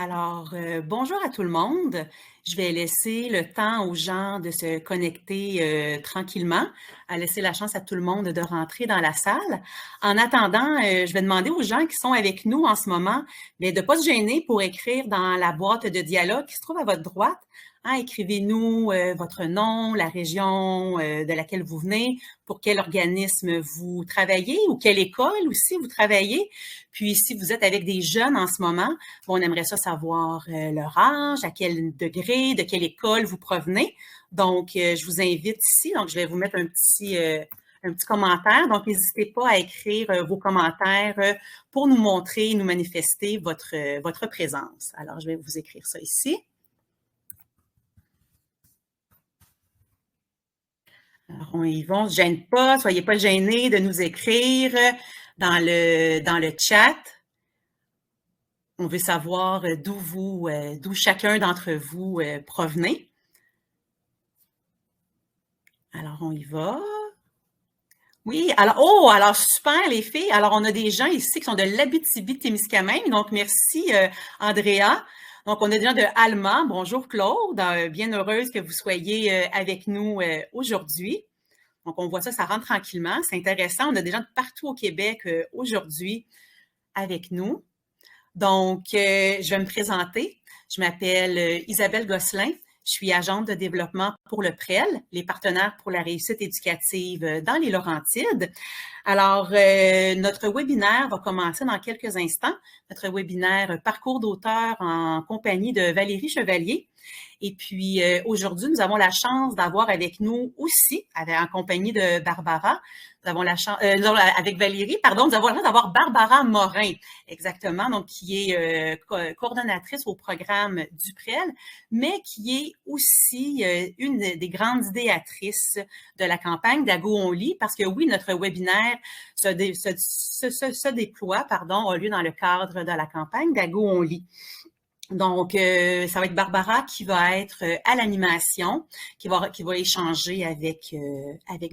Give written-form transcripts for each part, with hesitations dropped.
Alors, bonjour à tout le monde. Je vais laisser le temps aux gens de se connecter tranquillement, à laisser la chance à tout le monde de rentrer dans la salle. En attendant, je vais demander aux gens qui sont avec nous en ce moment de ne pas se gêner pour écrire dans la boîte de dialogue qui se trouve à votre droite. Hein, écrivez-nous votre nom, la région de laquelle vous venez, pour quel organisme vous travaillez ou quelle école aussi vous travaillez. Puis, si vous êtes avec des jeunes en ce moment, bon, on aimerait ça savoir leur âge, à quel degré, de quelle école vous provenez. Donc, je vous invite ici. Donc, je vais vous mettre un petit commentaire. Donc, n'hésitez pas à écrire vos commentaires pour nous montrer, nous manifester votre présence. Alors, je vais vous écrire ça ici. Alors, on y va, on ne se gêne pas, soyez pas gênés de nous écrire dans le chat. On veut savoir d'où chacun d'entre vous provenez. Alors, on y va. Oui, alors super les filles. Alors, on a des gens ici qui sont de l'Abitibi-Témiscamingue. Donc, merci Andrea. Donc, on a des gens de Alma. Bonjour Claude. Bien heureuse que vous soyez avec nous aujourd'hui. Donc, on voit ça, ça rentre tranquillement. C'est intéressant. On a des gens de partout au Québec aujourd'hui avec nous. Donc, je vais me présenter. Je m'appelle Isabelle Gosselin. Je suis agente de développement pour le PREL, les partenaires pour la réussite éducative dans les Laurentides. Alors, notre webinaire va commencer dans quelques instants. Notre webinaire Parcours d'auteur en compagnie de Valérie Chevalier. Et puis, aujourd'hui, nous avons la chance d'avoir avec nous aussi, en compagnie de Barbara, nous avons la chance, avec Valérie, pardon, nous avons la chance d'avoir Barbara Morin, exactement, donc qui est coordonnatrice au programme du PREL, mais qui est aussi une des grandes idéatrices de la campagne d'Ago on lit, parce que oui, notre webinaire se déploie, a lieu dans le cadre de la campagne d'Ago on lit. Donc, ça va être Barbara qui va être à l'animation, qui va échanger avec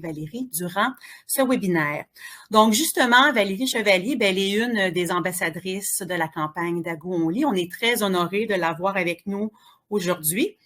Valérie durant ce webinaire. Donc, justement, Valérie Chevalier, elle est une des ambassadrices de la campagne d'Ago on lit. On est très honorés de l'avoir avec nous aujourd'hui.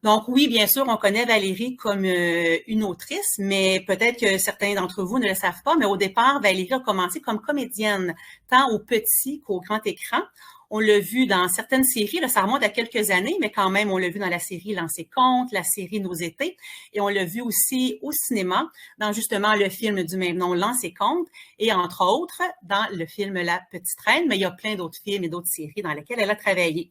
Donc, oui, bien sûr, on connaît Valérie comme une autrice, mais peut-être que certains d'entre vous ne le savent pas, mais au départ, Valérie a commencé comme comédienne, tant au petit qu'au grand écran. On l'a vu dans certaines séries, là, ça remonte à quelques années, mais quand même, on l'a vu dans la série Lancer compte, la série Nos étés, et on l'a vu aussi au cinéma, dans justement le film du même nom, Lancer compte, et entre autres, dans le film La Petite Reine, mais il y a plein d'autres films et d'autres séries dans lesquelles elle a travaillé.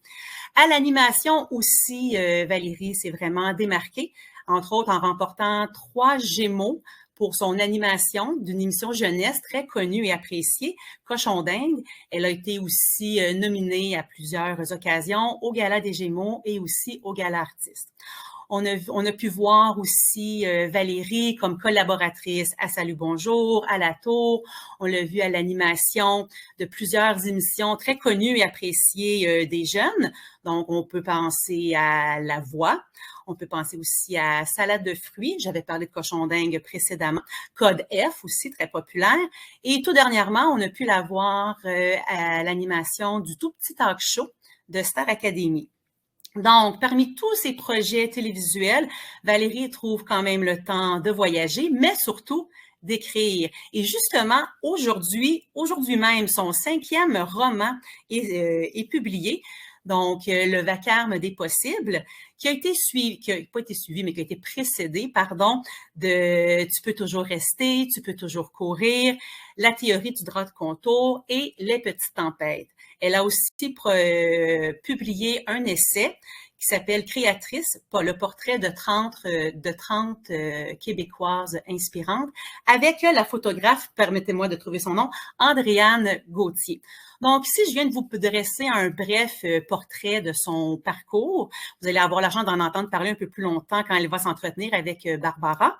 À l'animation aussi, Valérie s'est vraiment démarquée, entre autres en remportant 3 Gémeaux pour son animation d'une émission jeunesse très connue et appréciée, Cochon dingue. Elle a été aussi nominée à plusieurs occasions au Gala des Gémeaux et aussi au Gala Artistes. On a pu voir aussi Valérie comme collaboratrice à Salut Bonjour, à La Tour. On l'a vu à l'animation de plusieurs émissions très connues et appréciées des jeunes. Donc, on peut penser à La Voix. On peut penser aussi à Salade de fruits. J'avais parlé de Cochon dingue précédemment. Code F aussi, très populaire. Et tout dernièrement, on a pu la voir à l'animation du tout petit talk show de Star Academy. Donc, parmi tous ces projets télévisuels, Valérie trouve quand même le temps de voyager, mais surtout d'écrire. Et justement, aujourd'hui même, son 5e roman est publié. Donc, Le vacarme des possibles, qui a été suivi, qui n'a pas été suivi, mais qui a été précédé, de Tu peux toujours rester, tu peux toujours courir, La théorie du drap de contour et Les petites tempêtes. Elle a aussi publié un essai qui s'appelle Créatrice, le portrait de 30 Québécoises inspirantes, avec la photographe, permettez-moi de trouver son nom, Andréane Gauthier. Donc, ici, je viens de vous dresser un bref portrait de son parcours. Vous allez avoir la chance d'en entendre parler un peu plus longtemps quand elle va s'entretenir avec Barbara.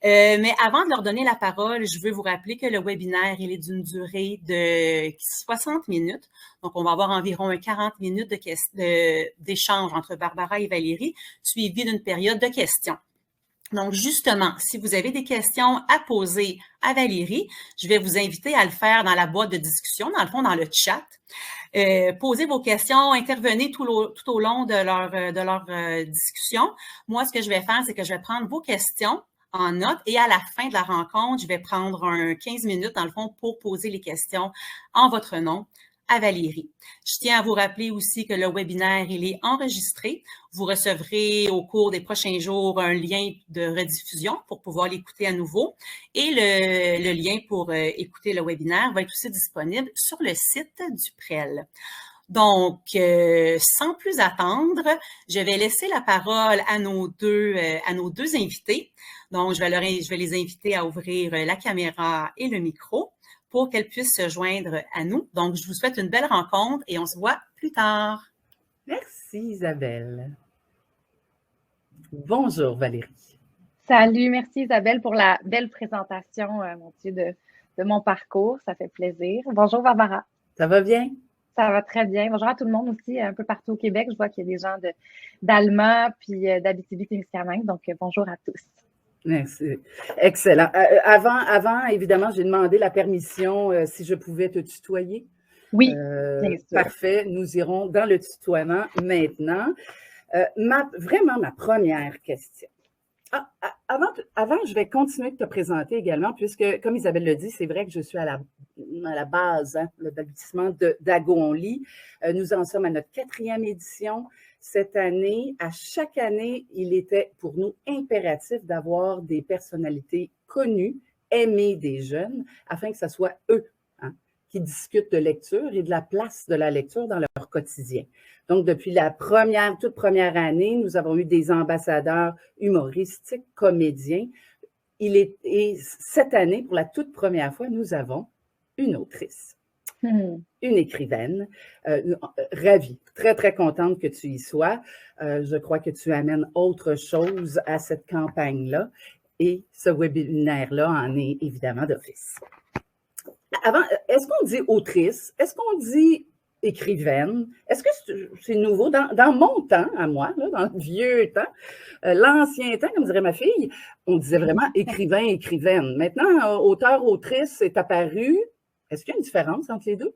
Mais avant de leur donner la parole, je veux vous rappeler que le webinaire, il est d'une durée de 60 minutes. Donc, on va avoir environ 40 minutes d'échange entre Barbara et Valérie, suivi d'une période de questions. Donc, justement, si vous avez des questions à poser à Valérie, je vais vous inviter à le faire dans la boîte de discussion, dans le fond, dans le chat. Posez vos questions, intervenez tout au long de leur discussion. Moi, ce que je vais faire, c'est que je vais prendre vos questions en note et à la fin de la rencontre, je vais prendre 15 minutes, dans le fond, pour poser les questions en votre nom à Valérie. Je tiens à vous rappeler aussi que le webinaire, il est enregistré. Vous recevrez au cours des prochains jours un lien de rediffusion pour pouvoir l'écouter à nouveau. Et le lien pour écouter le webinaire va être aussi disponible sur le site du PREL. Donc, sans plus attendre, je vais laisser la parole à nos deux invités. Donc, je vais les inviter à ouvrir la caméra et le micro pour qu'elles puissent se joindre à nous. Donc, je vous souhaite une belle rencontre et on se voit plus tard. Merci Isabelle. Bonjour Valérie. Salut, merci Isabelle pour la belle présentation, mon Dieu, de mon parcours. Ça fait plaisir. Bonjour Barbara. Ça va bien? Ça va très bien. Bonjour à tout le monde aussi, un peu partout au Québec. Je vois qu'il y a des gens d'Alma puis d'Abitibi-Témiscamingue. Donc, bonjour à tous. Merci. Excellent. Avant, évidemment, j'ai demandé la permission si je pouvais te tutoyer. Oui, bien sûr. Parfait. Nous irons dans le tutoiement maintenant. Vraiment, ma première question. Avant, je vais continuer de te présenter également, puisque, comme Isabelle le dit, c'est vrai que je suis à la base, le bâtiment d'Agon-Lit. Nous en sommes à notre 4e édition. Cette année, à chaque année, il était pour nous impératif d'avoir des personnalités connues, aimées des jeunes, afin que ce soit eux qui discutent de lecture et de la place de la lecture dans leur quotidien. Donc, depuis la toute première année, nous avons eu des ambassadeurs humoristiques, comédiens. Et cette année, pour la toute première fois, nous avons une autrice, une écrivaine. Ravie, très, très contente que tu y sois. Je crois que tu amènes autre chose à cette campagne-là. Et ce webinaire-là en est évidemment d'office. Avant, est-ce qu'on dit autrice? Est-ce qu'on dit écrivaine? Est-ce que c'est nouveau? Dans mon temps, à moi, là, dans le vieux temps, l'ancien temps, comme dirait ma fille, on disait vraiment écrivain, écrivaine. Maintenant, auteur, autrice est apparu. Est-ce qu'il y a une différence entre les deux?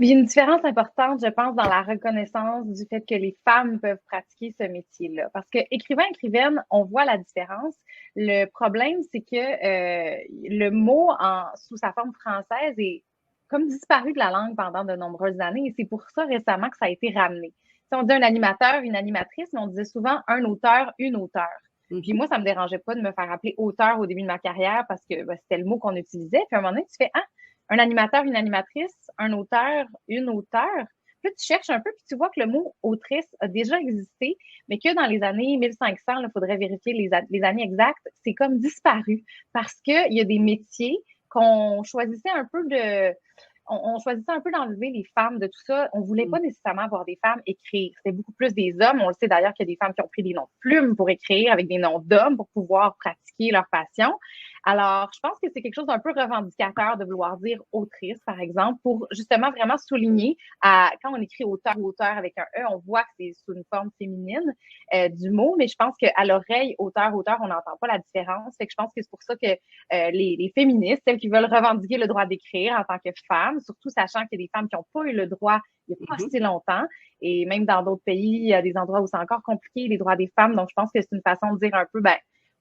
Il y a une différence importante, je pense, dans la reconnaissance du fait que les femmes peuvent pratiquer ce métier-là. Parce que écrivain, écrivaine, on voit la différence. Le problème, c'est que le mot sous sa forme française est comme disparu de la langue pendant de nombreuses années. Et c'est pour ça récemment que ça a été ramené. Si on dit un animateur, une animatrice, mais on disait souvent un auteur, une auteure. Puis moi, ça me dérangeait pas de me faire appeler auteur au début de ma carrière parce que c'était le mot qu'on utilisait. Puis à un moment donné, tu fais un animateur, une animatrice, un auteur, une auteure. Puis tu cherches un peu, puis tu vois que le mot autrice a déjà existé, mais que dans les années 1500, il faudrait vérifier les années exactes, c'est comme disparu parce qu'il y a des métiers qu'on choisissait un peu on choisissait un peu d'enlever les femmes de tout ça. On voulait pas nécessairement avoir des femmes écrire. C'était beaucoup plus des hommes. On le sait d'ailleurs qu'il y a des femmes qui ont pris des noms de plumes pour écrire avec des noms d'hommes pour pouvoir pratiquer leur passion. Alors, je pense que c'est quelque chose d'un peu revendicateur de vouloir dire autrice, par exemple, pour justement vraiment souligner quand on écrit auteur ou auteur avec un E, on voit que c'est sous une forme féminine du mot, mais je pense qu'à l'oreille, auteur, auteur, on n'entend pas la différence. Fait que je pense que c'est pour ça que les féministes, celles qui veulent revendiquer le droit d'écrire en tant que femmes, surtout sachant qu'il y a des femmes qui n'ont pas eu le droit il n'y a pas si longtemps, et même dans d'autres pays, il y a des endroits où c'est encore compliqué, les droits des femmes. Donc, je pense que c'est une façon de dire un peu,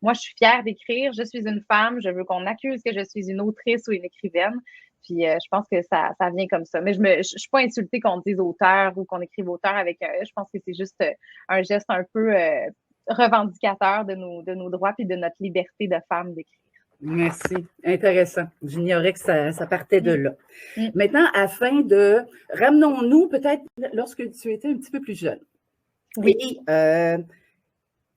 moi, je suis fière d'écrire, je suis une femme, je veux qu'on accuse que je suis une autrice ou une écrivaine. Puis, je pense que ça vient comme ça. Mais je suis pas insultée qu'on dise auteur ou qu'on écrive auteur avec un E. Je pense que c'est juste un geste un peu revendicateur de nos droits puis de notre liberté de femme d'écrire. Merci. Intéressant. J'ignorais que ça partait de là. Maintenant, ramenons-nous peut-être lorsque tu étais un petit peu plus jeune. Oui. Et,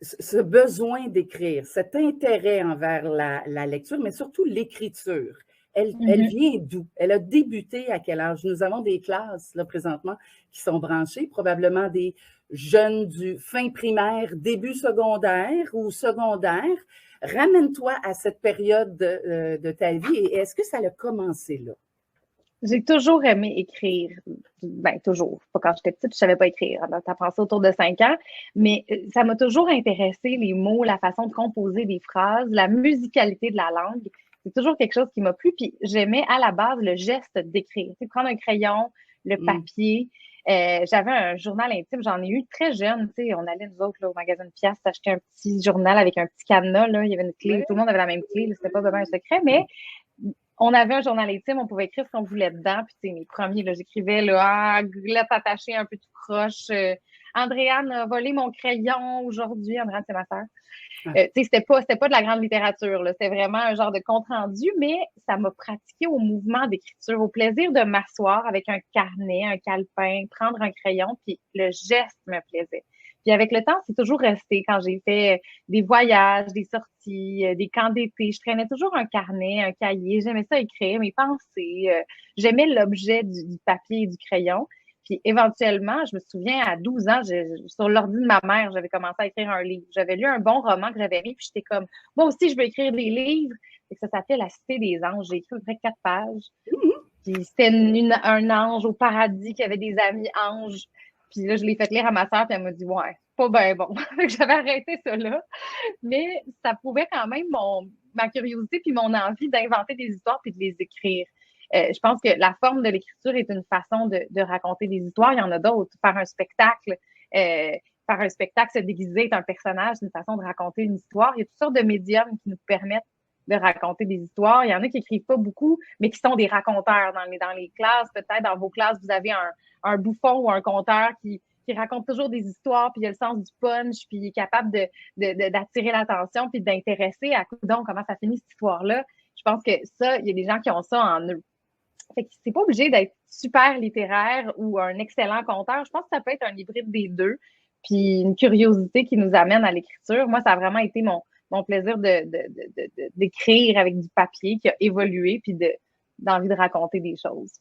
ce besoin d'écrire, cet intérêt envers la lecture, mais surtout l'écriture, elle vient d'où? Elle a débuté à quel âge? Nous avons des classes, là, présentement, qui sont branchées, probablement des jeunes du fin primaire, début secondaire ou secondaire. Ramène-toi à cette période de ta vie et est-ce que ça a commencé là? J'ai toujours aimé écrire. Ben, toujours. Pas quand j'étais petite, je savais pas écrire. T'apprends ça autour de 5 ans. Mais ça m'a toujours intéressé, les mots, la façon de composer des phrases, la musicalité de la langue. C'est toujours quelque chose qui m'a plu. Puis j'aimais à la base le geste d'écrire. Tu sais, prendre un crayon, le papier. J'avais un journal intime, j'en ai eu très jeune. Tu sais, on allait nous autres là, au magasin de pièces acheter un petit journal avec un petit cadenas. Là. Il y avait une clé. Tout le monde avait la même clé. C'était pas vraiment un secret, mais on avait un journal intime, on pouvait écrire ce qu'on voulait dedans. Puis, tu sais, mes premiers, là, j'écrivais, là, lettre attachée un peu tout croche. Andréane a volé mon crayon aujourd'hui. Andréane, c'est ma sœur. Tu sais, c'était pas de la grande littérature, là. C'était vraiment un genre de compte-rendu, mais ça m'a pratiqué au mouvement d'écriture, au plaisir de m'asseoir avec un carnet, un calepin, prendre un crayon, puis le geste me plaisait. Puis avec le temps, c'est toujours resté. Quand j'ai fait des voyages, des sorties, des camps d'été, je traînais toujours un carnet, un cahier. J'aimais ça écrire, mes pensées. J'aimais l'objet du papier et du crayon. Puis éventuellement, je me souviens, à 12 ans, sur l'ordi de ma mère, j'avais commencé à écrire un livre. J'avais lu un bon roman que j'avais aimé, puis j'étais comme, moi aussi, je veux écrire des livres. Et ça s'appelait La Cité des anges. J'ai écrit à peu près 4 pages. Puis c'était un ange au paradis qui avait des amis anges. Puis là, je l'ai fait lire à ma sœur, puis elle m'a dit, ouais, pas bien bon. J'avais arrêté ça là. Mais ça prouvait quand même ma curiosité puis mon envie d'inventer des histoires puis de les écrire. Je pense que la forme de l'écriture est une façon de raconter des histoires. Il y en a d'autres. Faire un spectacle, se déguiser, être un personnage, c'est une façon de raconter une histoire. Il y a toutes sortes de médiums qui nous permettent de raconter des histoires. Il y en a qui écrivent pas beaucoup, mais qui sont des raconteurs dans les classes. Peut-être dans vos classes, vous avez un bouffon ou un conteur qui raconte toujours des histoires, puis il a le sens du punch, puis il est capable d'attirer l'attention, puis d'intéresser à donc comment ça finit cette histoire-là. Je pense que ça, il y a des gens qui ont ça en eux. Fait que c'est pas obligé d'être super littéraire ou un excellent conteur. Je pense que ça peut être un hybride des deux, puis une curiosité qui nous amène à l'écriture. Moi, ça a vraiment été mon plaisir d'écrire avec du papier qui a évolué, puis d'envie de raconter des choses.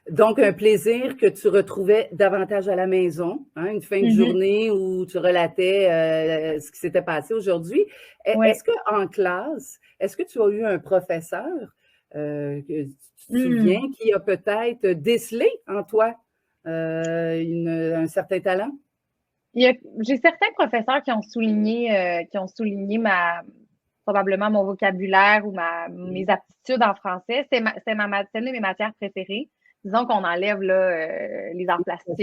Donc, un plaisir que tu retrouvais davantage à la maison, hein, une fin de journée où tu relatais ce qui s'était passé aujourd'hui. Est-ce qu'en classe, est-ce que tu as eu un professeur que tu te souviens qui a peut-être décelé en toi un certain talent? J'ai certains professeurs qui ont souligné probablement mon vocabulaire ou mes aptitudes en français. C'est une de mes matières préférées. Disons qu'on enlève là, les arts plastiques.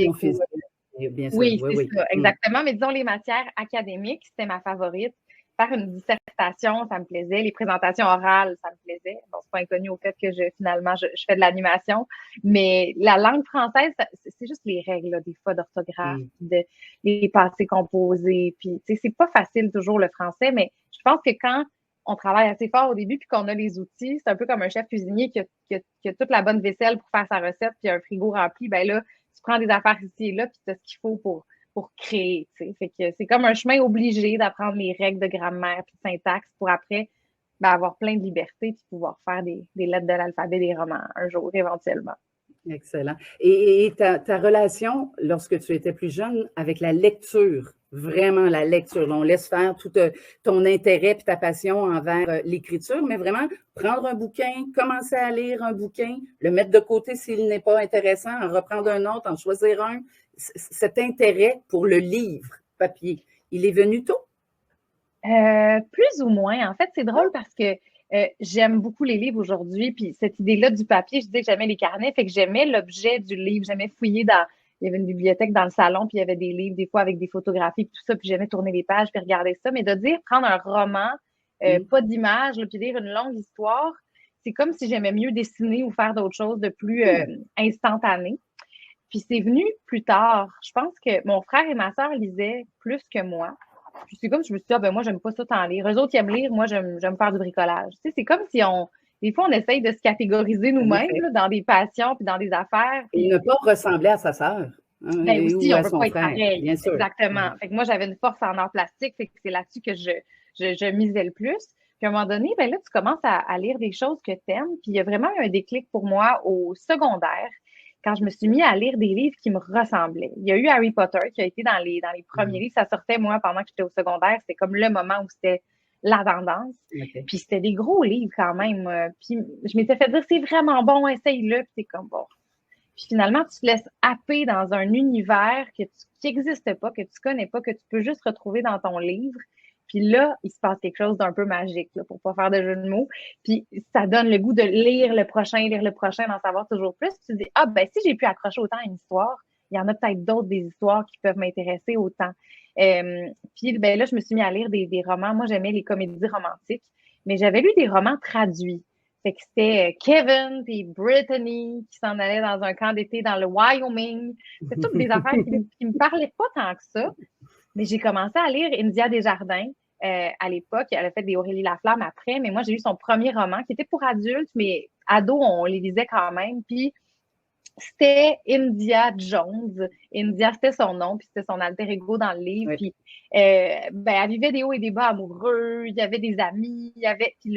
Bien sûr, oui, c'est ça, exactement. Mais disons les matières académiques, c'était ma favorite. Faire une dissertation, ça me plaisait. Les présentations orales, ça me plaisait. Bon, c'est pas inconnu au fait que finalement, je fais de l'animation. Mais la langue française, c'est juste les règles, là, des fois d'orthographe, les passés composés. Puis, tu sais, c'est pas facile toujours le français, mais je pense que quand on travaille assez fort au début puis qu'on a les outils, c'est un peu comme un chef cuisinier qui a toute la bonne vaisselle pour faire sa recette puis un frigo rempli. Ben là, tu prends des affaires ici et là puis tu as ce qu'il faut pour créer, tu sais. Fait que c'est comme un chemin obligé d'apprendre les règles de grammaire puis de syntaxe pour après avoir plein de liberté puis pouvoir faire des lettres de l'alphabet, des romans un jour éventuellement. Excellent. Et ta relation, lorsque tu étais plus jeune, avec la lecture, vraiment la lecture, on laisse faire tout ton intérêt et ta passion envers l'écriture, mais vraiment prendre un bouquin, commencer à lire un bouquin, le mettre de côté s'il n'est pas intéressant, en reprendre un autre, en choisir un. Cet intérêt pour le livre papier, il est venu tôt? Plus ou moins. En fait, c'est drôle parce que j'aime beaucoup les livres aujourd'hui, puis cette idée-là du papier, je disais que j'aimais les carnets, fait que j'aimais l'objet du livre, j'aimais fouiller il y avait une bibliothèque dans le salon, puis il y avait des livres, des fois avec des photographies, puis tout ça, puis j'aimais tourner les pages, puis regarder ça, mais de dire prendre un roman, pas d'image, puis lire une longue histoire, c'est comme si j'aimais mieux dessiner ou faire d'autres choses de plus instantané. Puis c'est venu plus tard. Je pense que mon frère et ma sœur lisaient plus que moi. Puis c'est comme si je me suis dit, moi, j'aime pas ça tant lire. Eux autres, ils aiment lire, moi, j'aime faire du bricolage. Tu sais, c'est comme si des fois, on essaye de se catégoriser nous-mêmes là, dans des passions puis dans des affaires. Puis... Et ne pas ressembler à sa sœur. Ben aussi, on peut pas être pareil. Bien sûr. Exactement. Fait que moi, j'avais une force en art plastique, fait que c'est là-dessus que je misais le plus. Puis à un moment donné, ben là, tu commences à lire des choses que tu aimes. Puis il y a vraiment eu un déclic pour moi au secondaire, quand je me suis mis à lire des livres qui me ressemblaient. Il y a eu Harry Potter qui a été dans les premiers livres. Ça sortait, moi, pendant que j'étais au secondaire. C'était comme le moment où c'était la tendance. OK. Puis c'était des gros livres quand même. Puis je m'étais fait dire, c'est vraiment bon, essaye-le. Puis c'est comme, bon. Puis finalement, tu te laisses happer dans un univers qui n'existe pas, que tu connais pas, que tu peux juste retrouver dans ton livre. Puis là, il se passe quelque chose d'un peu magique, là, pour pas faire de jeu de mots. Puis ça donne le goût de lire le prochain, d'en savoir toujours plus. Tu te dis, ah ben si j'ai pu accrocher autant à une histoire, il y en a peut-être d'autres des histoires qui peuvent m'intéresser autant. Puis ben là, je me suis mis à lire des romans. Moi, j'aimais les comédies romantiques, mais j'avais lu des romans traduits. Fait que c'était Kevin puis Brittany qui s'en allaient dans un camp d'été dans le Wyoming. C'est toutes des affaires qui me parlaient pas tant que ça. Mais j'ai commencé à lire India Desjardins à l'époque. Elle a fait des Aurélie Laflamme après, mais moi, j'ai lu son premier roman qui était pour adultes, mais ados, on les lisait quand même. Puis c'était India Jones. India, c'était son nom, puis c'était son alter ego dans le livre. Oui. Puis ben, elle vivait des hauts et des bas amoureux, il y avait des amis, il y avait. Puis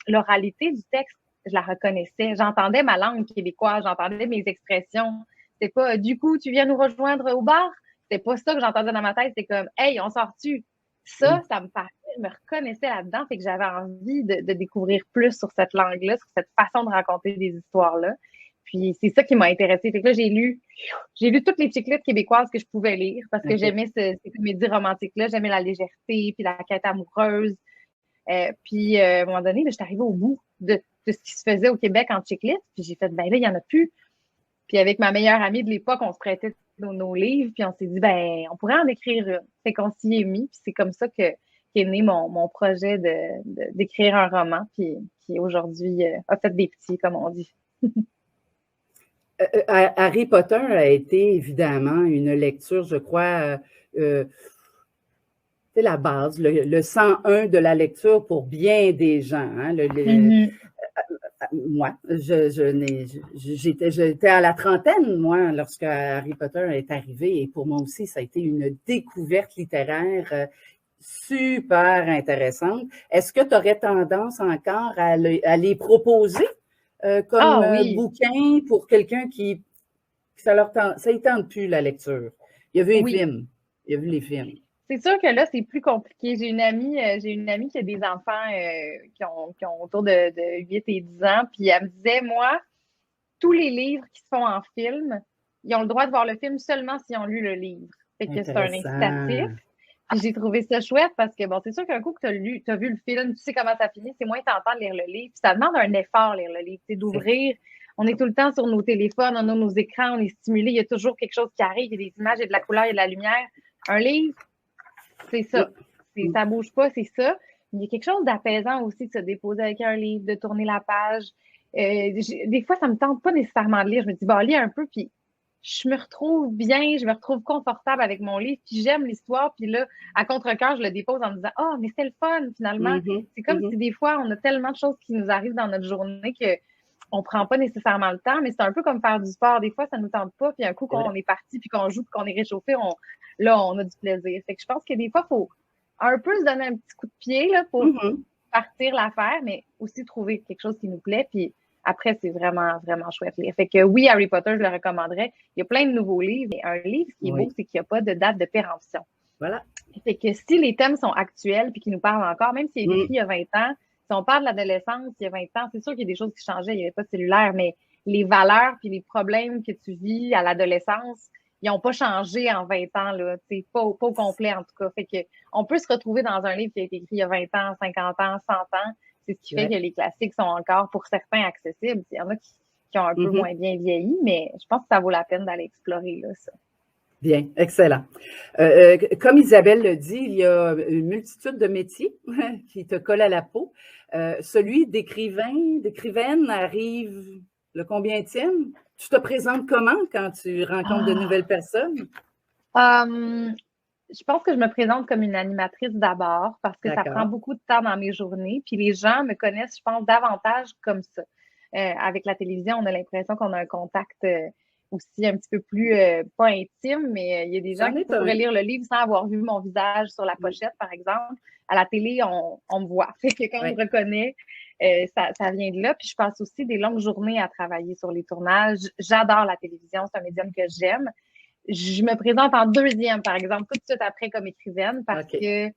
l'oralité du texte, je la reconnaissais. J'entendais ma langue québécoise, j'entendais mes expressions. C'est pas du coup, tu viens nous rejoindre au bar? C'était pas ça que j'entendais dans ma tête, c'était comme hey, on sort-tu? Ça me parlait, je me reconnaissais là-dedans, fait que j'avais envie de découvrir plus sur cette langue-là, sur cette façon de raconter des histoires-là. Puis c'est ça qui m'a intéressée. Fait que là, j'ai lu toutes les chiclettes québécoises que je pouvais lire parce que j'aimais ces comédies romantiques-là, j'aimais la légèreté, puis la quête amoureuse. Puis à un moment donné, je suis arrivée au bout de ce qui se faisait au Québec en chiclette, puis j'ai fait, ben là, il y en a plus. Puis avec ma meilleure amie de l'époque, on se prêtait nos livres, puis on s'est dit, ben, on pourrait en écrire une. Fait qu'on s'y est mis, puis c'est comme ça qu'est né mon projet d'écrire un roman, puis qui aujourd'hui a fait des petits, comme on dit. Harry Potter a été évidemment une lecture, je crois, c'est la base, le 101 de la lecture pour bien des gens. Hein, moi, j'étais à la trentaine, moi, lorsque Harry Potter est arrivé, et pour moi aussi, ça a été une découverte littéraire super intéressante. Est-ce que tu aurais tendance encore à les proposer comme bouquin pour quelqu'un qui ça ne tente plus la lecture? Il a vu les films. Il a vu les films. C'est sûr que là, c'est plus compliqué. J'ai une amie qui a des enfants qui ont autour de 8 et 10 ans, puis elle me disait, moi, tous les livres qui se font en film, ils ont le droit de voir le film seulement s'ils ont lu le livre. Fait que c'est un incitatif. Puis j'ai trouvé ça chouette parce que, bon, c'est sûr qu'un coup que tu as vu le film, tu sais comment ça finit, c'est moins tentant de lire le livre. Puis ça demande un effort, lire le livre, c'est d'ouvrir. On est tout le temps sur nos téléphones, on a nos écrans, on est stimulé, il y a toujours quelque chose qui arrive, il y a des images, il y a de la couleur, il y a de la lumière. Un livre, c'est ça. Ça bouge pas, c'est ça. Il y a quelque chose d'apaisant aussi de se déposer avec un livre, de tourner la page. Des fois, ça me tente pas nécessairement de lire. Je me dis, bah, lis un peu, puis je me retrouve bien, je me retrouve confortable avec mon livre, puis j'aime l'histoire, puis là, à contre-cœur, je le dépose en me disant, ah, mais c'est le fun, finalement. C'est comme si des fois, on a tellement de choses qui nous arrivent dans notre journée que on prend pas nécessairement le temps, mais c'est un peu comme faire du sport. Des fois, ça nous tente pas, puis un coup, quand on est parti, puis qu'on joue, puis qu'on est réchauffé, là, on a du plaisir. Fait que je pense que des fois, il faut un peu se donner un petit coup de pied là, pour partir l'affaire, mais aussi trouver quelque chose qui nous plaît, puis après, c'est vraiment, vraiment chouette lire. Fait que oui, Harry Potter, je le recommanderais. Il y a plein de nouveaux livres, mais un livre, ce qui est beau, c'est qu'il n'y a pas de date de péremption. Voilà. Fait que si les thèmes sont actuels, puis qu'ils nous parlent encore, même s'il est écrit il y a 20 ans, si on parle de l'adolescence il y a 20 ans, c'est sûr qu'il y a des choses qui changeaient, il n'y avait pas de cellulaire, mais les valeurs puis les problèmes que tu vis à l'adolescence, ils n'ont pas changé en 20 ans, là. C'est pas au complet, en tout cas. Fait que on peut se retrouver dans un livre qui a été écrit il y a 20 ans, 50 ans, 100 ans. C'est ce qui fait que les classiques sont encore, pour certains, accessibles. Il y en a qui ont un peu moins bien vieilli, mais je pense que ça vaut la peine d'aller explorer, là, ça. Bien, excellent. Comme Isabelle le dit, il y a une multitude de métiers qui te collent à la peau. Celui d'écrivaine arrive le combienième? Tu te présentes comment quand tu rencontres de nouvelles personnes? Je pense que je me présente comme une animatrice d'abord parce que ça prend beaucoup de temps dans mes journées. Puis les gens me connaissent, je pense, davantage comme ça. Avec la télévision, on a l'impression qu'on a un contact aussi un petit peu plus, pas intime, mais il y a des gens qui pourraient lire le livre sans avoir vu mon visage sur la pochette, par exemple. À la télé, on me voit. Fait que quand on me reconnaît, ça vient de là. Puis je passe aussi des longues journées à travailler sur les tournages. J'adore la télévision, c'est un médium que j'aime. Je me présente en deuxième, par exemple, tout de suite après comme écrivaine parce que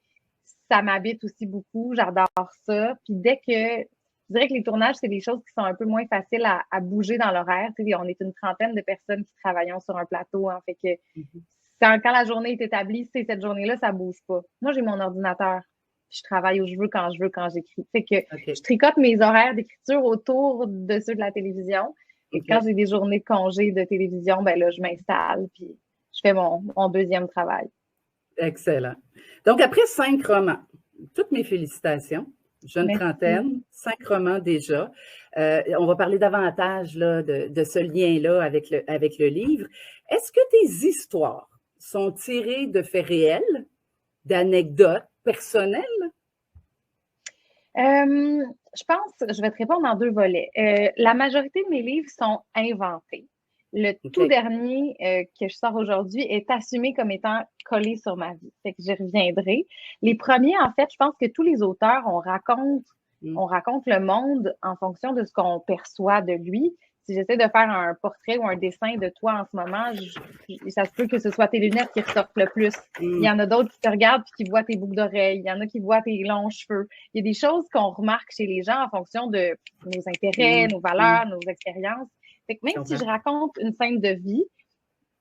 ça m'habite aussi beaucoup, j'adore ça. Puis je dirais que les tournages, c'est des choses qui sont un peu moins faciles à bouger dans l'horaire. Tu sais, on est une trentaine de personnes qui travaillons sur un plateau, hein, fait que quand la journée est établie, c'est cette journée-là, ça bouge pas. Moi, j'ai mon ordinateur. Je travaille où je veux, quand j'écris. Fait que je tricote mes horaires d'écriture autour de ceux de la télévision. Et quand j'ai des journées de congé de télévision, ben là, je m'installe puis je fais mon deuxième travail. Excellent. Donc, après 5 romans, toutes mes félicitations. Jeune Merci. trentaine, 5 romans déjà. On va parler davantage là, de ce lien-là avec le livre. Est-ce que tes histoires sont tirées de faits réels, d'anecdotes personnelles? Je pense, je vais te répondre en 2 volets. La majorité de mes livres sont inventés. Le tout dernier que je sors aujourd'hui est assumé comme étant collé sur ma vie. Fait que j'y reviendrai. Les premiers, en fait, je pense que tous les auteurs, on raconte le monde en fonction de ce qu'on perçoit de lui. Si j'essaie de faire un portrait ou un dessin de toi en ce moment, ça se peut que ce soit tes lunettes qui ressortent le plus. Il y en a d'autres qui te regardent et qui voient tes boucles d'oreilles. Il y en a qui voient tes longs cheveux. Il y a des choses qu'on remarque chez les gens en fonction de nos intérêts, nos valeurs, nos expériences. Fait que même si je raconte une scène de vie,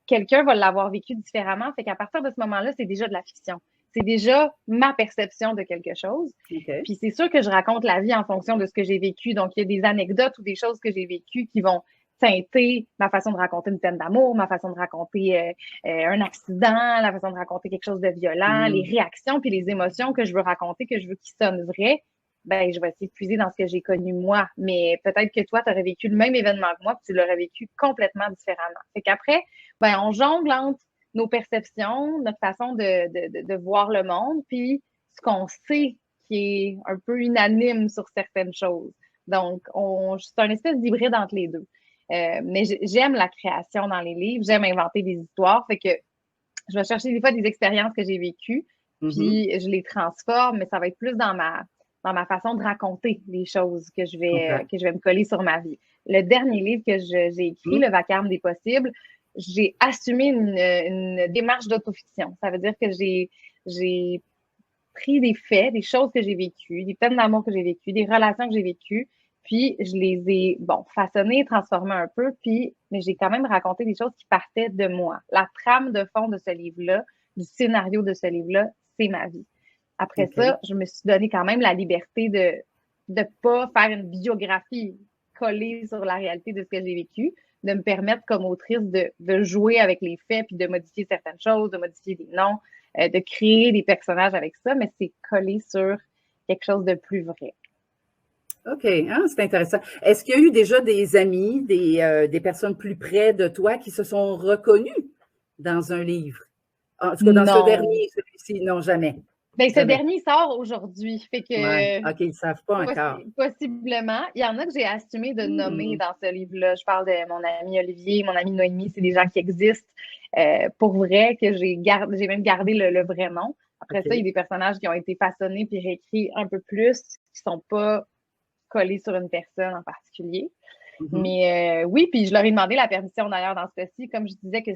quelqu'un va l'avoir vécu différemment. Fait qu'à partir de ce moment-là, c'est déjà de la fiction. C'est déjà ma perception de quelque chose. Puis c'est sûr que je raconte la vie en fonction de ce que j'ai vécu. Donc, il y a des anecdotes ou des choses que j'ai vécues qui vont teinter ma façon de raconter une peine d'amour, ma façon de raconter un accident, la façon de raconter quelque chose de violent, les réactions puis les émotions que je veux raconter, que je veux qu'ils sonnent vraies. Ben, je vais essayer de puiser dans ce que j'ai connu moi. Mais peut-être que toi, tu aurais vécu le même événement que moi, puis tu l'aurais vécu complètement différemment. Fait qu'après, ben, on jongle entre nos perceptions, notre façon de voir le monde, puis ce qu'on sait qui est un peu unanime sur certaines choses. Donc, c'est un espèce d'hybride entre les deux. Mais j'aime la création dans les livres, j'aime inventer des histoires, fait que je vais chercher des fois des expériences que j'ai vécues, puis je les transforme, mais ça va être plus dans ma façon de raconter les choses que je vais me coller sur ma vie. Le dernier livre que j'ai écrit, Le Vacarme des possibles, j'ai assumé une démarche d'autofiction. Ça veut dire que j'ai pris des faits, des choses que j'ai vécues, des peines d'amour que j'ai vécues, des relations que j'ai vécues, puis je les ai, façonnées, transformées un peu, mais j'ai quand même raconté des choses qui partaient de moi. La trame de fond de ce livre-là, du scénario de ce livre-là, c'est ma vie. Après ça, je me suis donné quand même la liberté de pas faire une biographie collée sur la réalité de ce que j'ai vécu, de me permettre comme autrice de jouer avec les faits puis de modifier certaines choses, de modifier des noms, de créer des personnages avec ça, mais c'est collé sur quelque chose de plus vrai. OK, c'est intéressant. Est-ce qu'il y a eu déjà des amis, des personnes plus près de toi qui se sont reconnues dans un livre? En tout cas, dans ce dernier, celui-ci, non, jamais. Ben, ce dernier sort aujourd'hui. Fait que. OK, ils ne savent pas encore. Possiblement. Il y en a que j'ai assumé de nommer dans ce livre-là. Je parle de mon ami Olivier, mon ami Noémie, c'est des gens qui existent pour vrai, que j'ai même gardé le vrai nom. Après ça, il y a des personnages qui ont été façonnés puis réécrits un peu plus, qui ne sont pas collés sur une personne en particulier. Mais oui, puis je leur ai demandé la permission d'ailleurs dans ce cas-ci, comme je disais que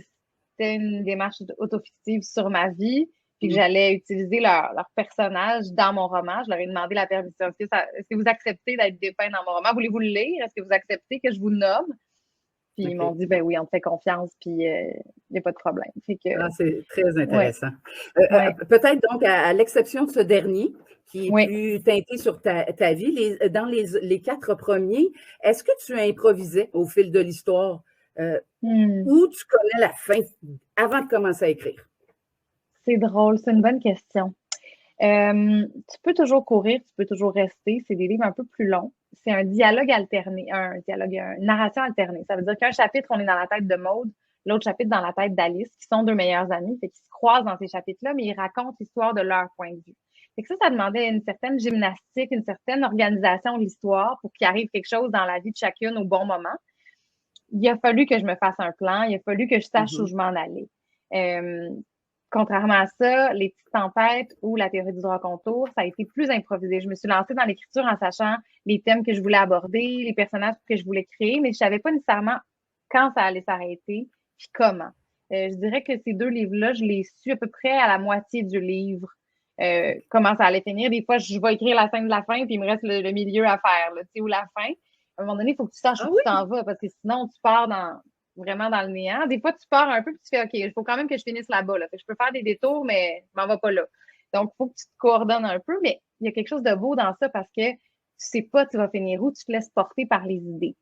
c'était une démarche autofictive sur ma vie, puis que j'allais utiliser leur personnage dans mon roman. Je leur ai demandé la permission. Est-ce que vous acceptez d'être dépeint dans mon roman? Voulez-vous le lire? Est-ce que vous acceptez que je vous nomme? Puis ils m'ont dit, ben oui, on te fait confiance, puis il n'y a pas de problème. Fait que, c'est très intéressant. Peut-être donc, à l'exception de ce dernier, qui est plus teinté sur ta vie, dans les 4 premiers, est-ce que tu improvisais au fil de l'histoire ou tu connais la fin avant de commencer à écrire? C'est drôle, c'est une bonne question. Tu peux toujours courir, tu peux toujours rester. C'est des livres un peu plus longs. C'est un dialogue alterné, une narration alternée. Ça veut dire qu'un chapitre, on est dans la tête de Maude, l'autre chapitre dans la tête d'Alice, qui sont 2 meilleures amies, fait qu'ils se croisent dans ces chapitres-là, mais ils racontent l'histoire de leur point de vue. Fait que ça demandait une certaine gymnastique, une certaine organisation de l'histoire pour qu'il arrive quelque chose dans la vie de chacune au bon moment. Il a fallu que je me fasse un plan, il a fallu que je sache où je m'en allais. Contrairement à ça, les petites tempêtes ou la théorie du droit contour, ça a été plus improvisé. Je me suis lancée dans l'écriture en sachant les thèmes que je voulais aborder, les personnages que je voulais créer, mais je savais pas nécessairement quand ça allait s'arrêter puis comment. Je dirais que ces 2 livres-là, je les su à peu près à la moitié du livre. comment ça allait finir. Des fois, je vais écrire la scène de la fin, puis il me reste le milieu à faire, là, tu sais, ou la fin. À un moment donné, il faut que tu saches où tu t'en vas, parce que sinon, tu pars vraiment dans le néant. Des fois, tu pars un peu, puis tu fais, OK, il faut quand même que je finisse là-bas, là. Fait que je peux faire des détours, mais je m'en vais pas là. Donc, il faut que tu te coordonnes un peu, mais il y a quelque chose de beau dans ça parce que tu sais pas tu vas finir où, tu te laisses porter par les idées.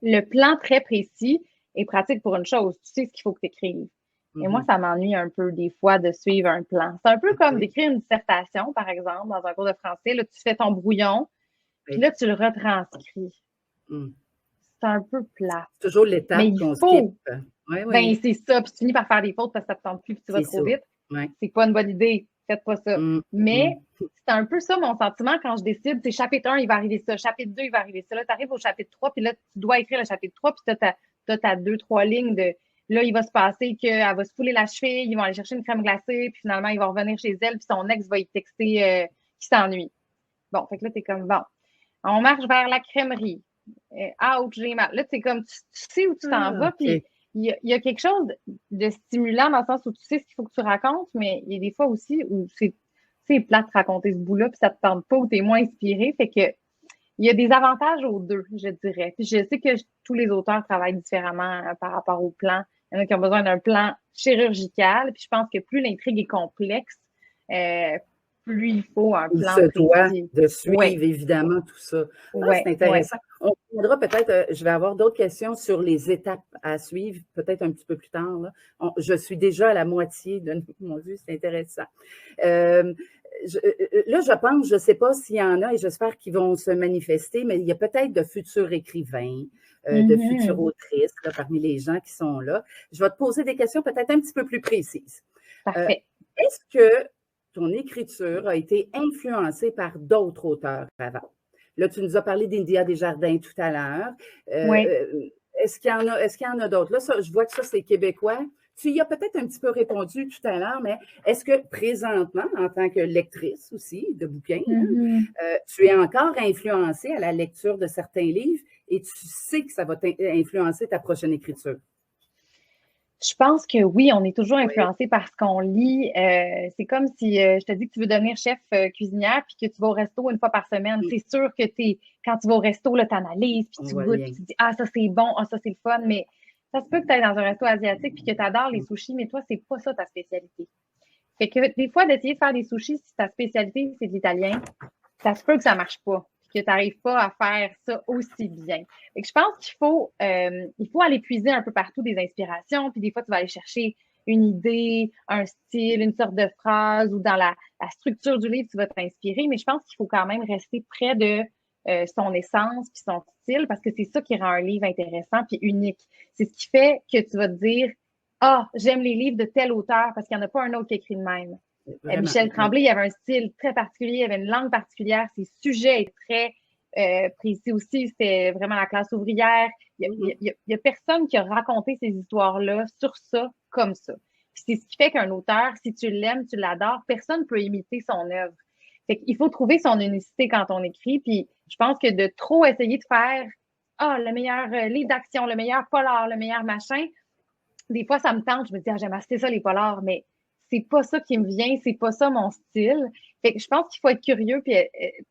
Le plan très précis est pratique pour une chose. Tu sais ce qu'il faut que tu écrives. Et moi, ça m'ennuie un peu des fois de suivre un plan. C'est un peu comme d'écrire une dissertation, par exemple, dans un cours de français. Là, tu fais ton brouillon, puis là, tu le retranscris. C'est un peu plat. C'est toujours l'étape qu'on skip. Ben, c'est ça. Puis tu finis par faire des fautes parce que ça te tente plus, puis tu vas trop vite. C'est pas une bonne idée. Faites pas ça. Mais c'est un peu ça mon sentiment quand je décide. C'est chapitre 1, il va arriver ça. Chapitre 2, il va arriver ça. Là, tu arrives au chapitre 3, puis là, tu dois écrire le chapitre 3, puis tu as ta 2-3 lignes de là, il va se passer qu'elle va se fouler la cheville, ils vont aller chercher une crème glacée, puis finalement, ils vont revenir chez elle, puis son ex va y texter qu'il s'ennuie. Bon, fait que là, t'es comme, bon, on marche vers la crèmerie. Ouch, j'ai mal. Là, t'es comme, tu sais où tu t'en vas, puis il y a quelque chose de stimulant dans le sens où tu sais ce qu'il faut que tu racontes, mais il y a des fois aussi où c'est plate de raconter ce bout-là, puis ça te tente pas, ou t'es moins inspiré, fait que il y a des avantages aux deux, je dirais. Puis je sais que tous les auteurs travaillent différemment par rapport au plan. Il y en a qui ont besoin d'un plan chirurgical. Puis je pense que plus l'intrigue est complexe, plus il faut un plan précis. Il se doit de suivre, ouais. évidemment, tout ça. C'est intéressant. On reviendra peut-être, je vais avoir d'autres questions sur les étapes à suivre, peut-être un petit peu plus tard. Là. Je suis déjà à la moitié de mon Dieu, c'est intéressant. Là, je pense, je ne sais pas s'il y en a, et j'espère qu'ils vont se manifester, mais il y a peut-être de futurs écrivains, de futures autrices là, parmi les gens qui sont là. Je vais te poser des questions peut-être un petit peu plus précises. Parfait. Est-ce que ton écriture a été influencée par d'autres auteurs avant? Là, tu nous as parlé d'India Desjardins tout à l'heure. Oui. Est-ce qu'il y en a d'autres? Là, ça, je vois que ça, c'est québécois. Tu y as peut-être un petit peu répondu tout à l'heure, mais est-ce que présentement, en tant que lectrice aussi de bouquins, tu es encore influencée à la lecture de certains livres et tu sais que ça va influencer ta prochaine écriture? Je pense que oui, on est toujours influencé par ce qu'on lit. C'est comme si je te dis que tu veux devenir chef cuisinière puis que tu vas au resto une fois par semaine. C'est sûr que quand tu vas au resto, tu analyses, puis tu goûtes, puis tu dis « Ah, ça c'est bon, ah, ça c'est le fun », mais ça se peut que tu ailles dans un resto asiatique puis que tu adores les sushis, mais toi, c'est pas ça ta spécialité. Fait que des fois, d'essayer de faire des sushis, si ta spécialité, c'est de l'italien, ça se peut que ça marche pas, puis que tu n'arrives pas à faire ça aussi bien. Fait que je pense qu'il faut aller puiser un peu partout des inspirations, puis des fois, tu vas aller chercher une idée, un style, une sorte de phrase, ou dans la structure du livre, tu vas t'inspirer, mais je pense qu'il faut quand même rester près de son essence puis son style, parce que c'est ça qui rend un livre intéressant puis unique. C'est ce qui fait que tu vas te dire « Ah, j'aime les livres de tel auteur parce qu'il n'y en a pas un autre qui écrit de même. » Michel Tremblay, il avait un style très particulier, il avait une langue particulière, ses sujets étaient très précis aussi, c'était vraiment la classe ouvrière. Il y a personne qui a raconté ces histoires-là sur ça, comme ça. C'est ce qui fait qu'un auteur, si tu l'aimes, tu l'adores, personne ne peut imiter son œuvre. Fait qu'il faut trouver son unicité quand on écrit, puis je pense que de trop essayer de faire le meilleur livre d'action, le meilleur polar, le meilleur machin, des fois ça me tente, je me dis j'aime assez ça les polars, mais c'est pas ça qui me vient, c'est pas ça mon style. Fait que je pense qu'il faut être curieux puis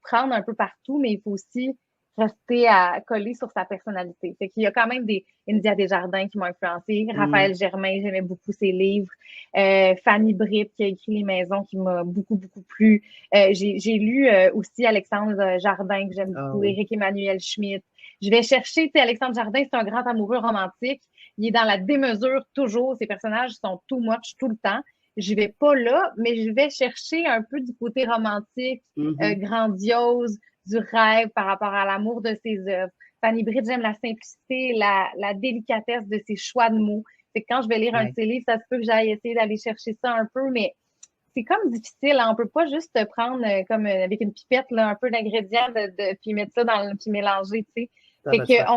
prendre un peu partout, mais il faut aussi rester à coller sur sa personnalité. Fait qu'il y a quand même des India Desjardins qui m'ont influencé, Raphaël Germain, j'aimais beaucoup ses livres, Fanny Britt qui a écrit Les Maisons qui m'a beaucoup, beaucoup plu. J'ai lu aussi Alexandre Jardin que j'aime beaucoup, Éric Emmanuel Schmitt. Je vais chercher, tu sais, Alexandre Jardin, c'est un grand amoureux romantique. Il est dans la démesure toujours. Ses personnages sont too much tout le temps. Je vais pas là, mais je vais chercher un peu du côté romantique, grandiose, du rêve par rapport à l'amour de ses œuvres. Fanny Britt, j'aime la simplicité, la délicatesse de ses choix de mots. C'est que quand je vais lire un de ses livres, ça se peut que j'aille essayer d'aller chercher ça un peu, mais c'est comme difficile. Hein? On peut pas juste prendre comme avec une pipette là, un peu d'ingrédients puis mettre ça puis mélanger, tu sais. Fait que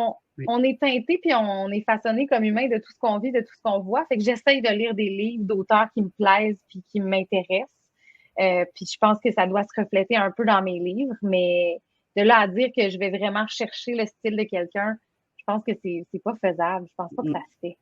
on est teinté puis on est façonné comme humain de tout ce qu'on vit, de tout ce qu'on voit. Fait que j'essaye de lire des livres d'auteurs qui me plaisent puis qui m'intéressent. Puis je pense que ça doit se refléter un peu dans mes livres, mais de là à dire que je vais vraiment chercher le style de quelqu'un, je pense que c'est pas faisable. Je pense pas que ça se fait.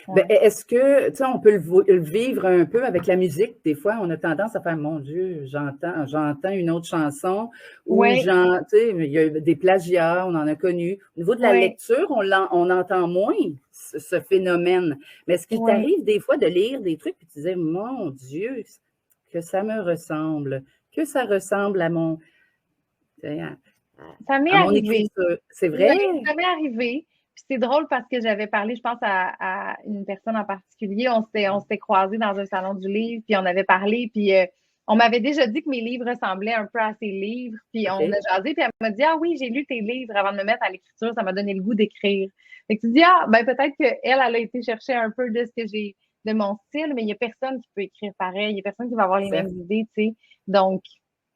Ben, est-ce que, tu sais, on peut le vivre un peu avec la musique? Des fois, on a tendance à faire, mon Dieu, j'entends une autre chanson ou tu sais, il y a des plagiats, on en a connu. Au niveau de la lecture, on entend moins ce phénomène. Mais est-ce qu'il t'arrive des fois de lire des trucs et tu disais, mon Dieu, que ça me ressemble, que ça ressemble à mon, ça m'est à mon arrivé. écriture. C'est vrai? Oui, ça m'est arrivé. Puis c'est drôle parce que j'avais parlé, je pense, à une personne en particulier. On s'était croisés dans un salon du livre, puis on avait parlé, puis on m'avait déjà dit que mes livres ressemblaient un peu à ses livres. Puis on a jasé, puis elle m'a dit, ah oui, j'ai lu tes livres avant de me mettre à l'écriture, ça m'a donné le goût d'écrire. Fait que tu dis, ah, ben peut-être qu'elle, elle a été chercher un peu de ce que j'ai, de mon style, mais il n'y a personne qui peut écrire pareil, il n'y a personne qui va avoir les mêmes idées, tu sais. Donc,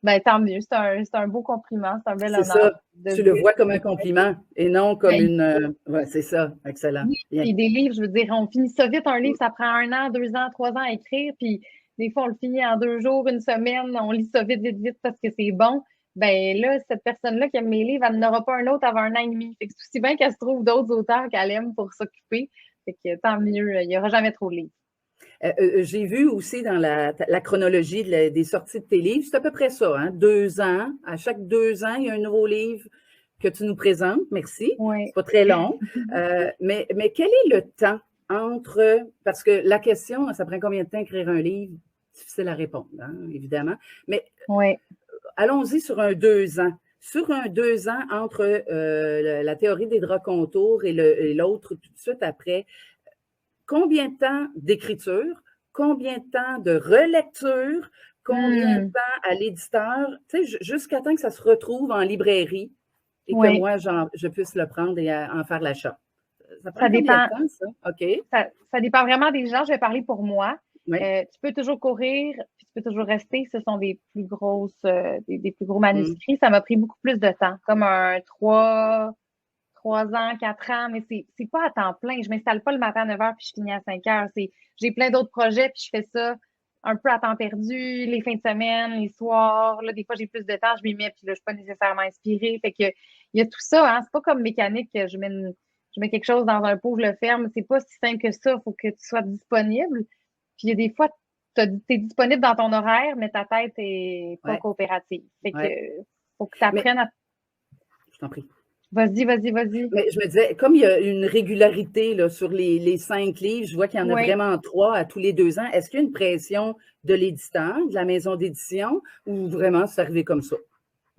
ben, tant mieux. C'est un beau compliment. C'est un bel honneur. C'est ça. Tu le vois comme un compliment et non comme une. C'est ça. Excellent. Oui, puis des livres, je veux dire, on finit ça vite. Un livre, ça prend 1 an, 2 ans, 3 ans à écrire. Puis des fois, on le finit en 2 jours, 1 semaine. On lit ça vite, vite, vite parce que c'est bon. Ben là, cette personne-là qui aime mes livres, elle n'aura pas un autre avant 1 an et demi. Fait que c'est aussi bien qu'elle se trouve d'autres auteurs qu'elle aime pour s'occuper. Fait que tant mieux. Il n'y aura jamais trop de livres. J'ai vu aussi dans la chronologie des sorties de tes livres, c'est à peu près ça, hein? 2 ans. À chaque 2 ans, il y a un nouveau livre que tu nous présentes. Merci. C'est pas très long. Mais quel est le temps entre... Parce que la question, ça prend combien de temps écrire un livre? Difficile à répondre, hein, évidemment. Mais allons-y sur un 2 ans. Sur un 2 ans entre la théorie des draps contours et l'autre tout de suite après, combien de temps d'écriture, combien de temps de relecture, combien de temps à l'éditeur, tu sais, jusqu'à temps que ça se retrouve en librairie et que moi, je puisse le prendre et en faire l'achat. Ça prend combien de temps, ça? OK. Ça dépend vraiment des gens. Je vais parler pour moi. Tu peux toujours courir, puis tu peux toujours rester. Ce sont des plus grosses, des plus gros manuscrits. Ça m'a pris beaucoup plus de temps, comme un 3 ans, 4 ans, mais c'est pas à temps plein. Je m'installe pas le matin à 9 h puis je finis à 5 h. J'ai plein d'autres projets puis je fais ça un peu à temps perdu, les fins de semaine, les soirs. Là, des fois, j'ai plus de temps, je m'y mets puis là, je suis pas nécessairement inspirée. Fait que il y a tout ça, hein. C'est pas comme mécanique que je mets quelque chose dans un pot, je le ferme. C'est pas si simple que ça. Il faut que tu sois disponible. Puis il y a des fois, tu es disponible dans ton horaire, mais ta tête est pas coopérative. Fait que faut que tu apprennes à... Je t'en prie. Vas-y. Mais je me disais, comme il y a une régularité là, sur les 5 livres, je vois qu'il y en a vraiment 3 à tous les 2 ans. Est-ce qu'il y a une pression de l'éditeur, de la maison d'édition, ou vraiment c'est arrivé comme ça?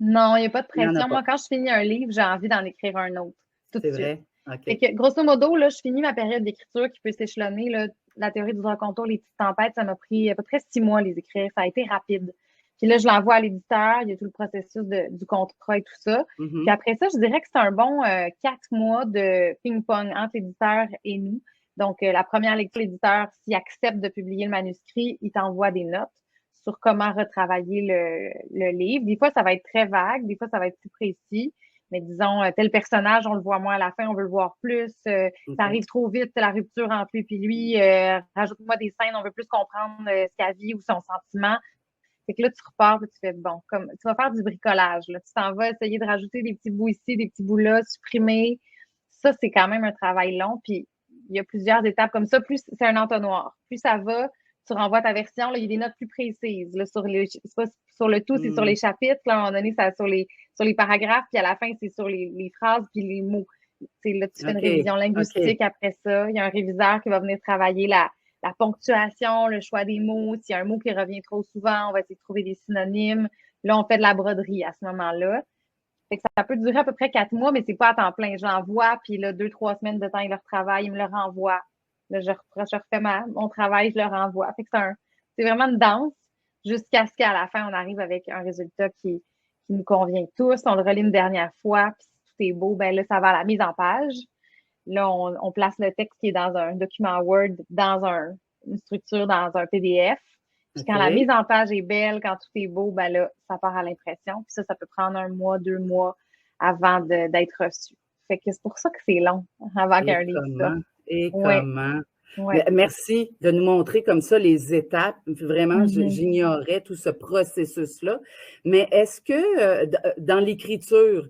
Non, il n'y a pas de pression. Moi, quand je finis un livre, j'ai envie d'en écrire un autre. Tout de suite. C'est vrai? OK. Fait que, grosso modo, là, je finis ma période d'écriture qui peut s'échelonner. Là, la théorie du contour, les petites tempêtes, ça m'a pris à peu près 6 mois à les écrire. Ça a été rapide. Puis là, je l'envoie à l'éditeur, il y a tout le processus du contrat et tout ça. Puis après ça, je dirais que c'est un bon 4 mois de ping-pong entre l'éditeur et nous. Donc, la première lecture, l'éditeur, s'il accepte de publier le manuscrit, il t'envoie des notes sur comment retravailler le livre. Des fois, ça va être très vague, des fois, ça va être plus précis. Mais disons, tel personnage, on le voit moins à la fin, on veut le voir plus. Ça arrive trop vite, la rupture entre lui et lui. Rajoute-moi des scènes, on veut plus comprendre sa vie ou son sentiment. Fait que là, tu repars et tu fais, bon, comme tu vas faire du bricolage. Là. Tu t'en vas essayer de rajouter des petits bouts ici, des petits bouts là, supprimer. Ça, c'est quand même un travail long. Puis, il y a plusieurs étapes comme ça. Plus c'est un entonnoir. Plus ça va, tu renvoies ta version. Là, il y a des notes plus précises. Là, c'est pas sur le tout, c'est sur les chapitres. Là, à un moment donné, c'est sur les paragraphes. Puis à la fin, c'est sur les phrases puis les mots. Là, tu fais une révision linguistique après ça. Il y a un réviseur qui va venir travailler la ponctuation, le choix des mots. S'il y a un mot qui revient trop souvent, on va essayer de trouver des synonymes. Là, on fait de la broderie à ce moment-là. Fait que ça peut durer à peu près 4 mois, mais c'est pas à temps plein. Je l'envoie, puis là, 2-3 semaines de temps, il le retravaille, il me le renvoie. Là, je refais mon travail, je le renvoie. Fait que c'est vraiment une danse jusqu'à ce qu'à la fin, on arrive avec un résultat qui nous convient tous. On le relit une dernière fois, puis si tout est beau, ben là, ça va à la mise en page. Là, on place le texte qui est dans un document Word, dans une structure, dans un PDF. Puis quand la mise en page est belle, quand tout est beau, ben là, ça part à l'impression. Puis ça peut prendre 1 mois, 2 mois avant d'être reçu. Fait que c'est pour ça que c'est long avant qu'un livre sorte. Comment? Merci de nous montrer comme ça les étapes. Vraiment, j'ignorais tout ce processus-là. Mais est-ce que dans l'écriture,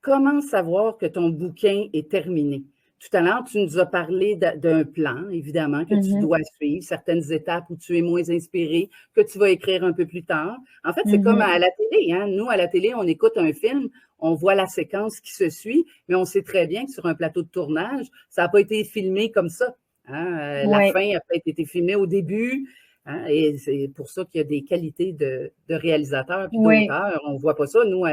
comment savoir que ton bouquin est terminé? Tout à l'heure, tu nous as parlé d'un plan, évidemment, que tu dois suivre, certaines étapes où tu es moins inspiré, que tu vas écrire un peu plus tard. En fait, c'est comme à la télé, hein. Nous, à la télé, on écoute un film, on voit la séquence qui se suit, mais on sait très bien que sur un plateau de tournage, ça n'a pas été filmé comme ça. Hein? La fin a peut-être été filmée au début, hein? Et c'est pour ça qu'il y a des qualités de réalisateur puis d'auteur. On ne voit pas ça. Nous,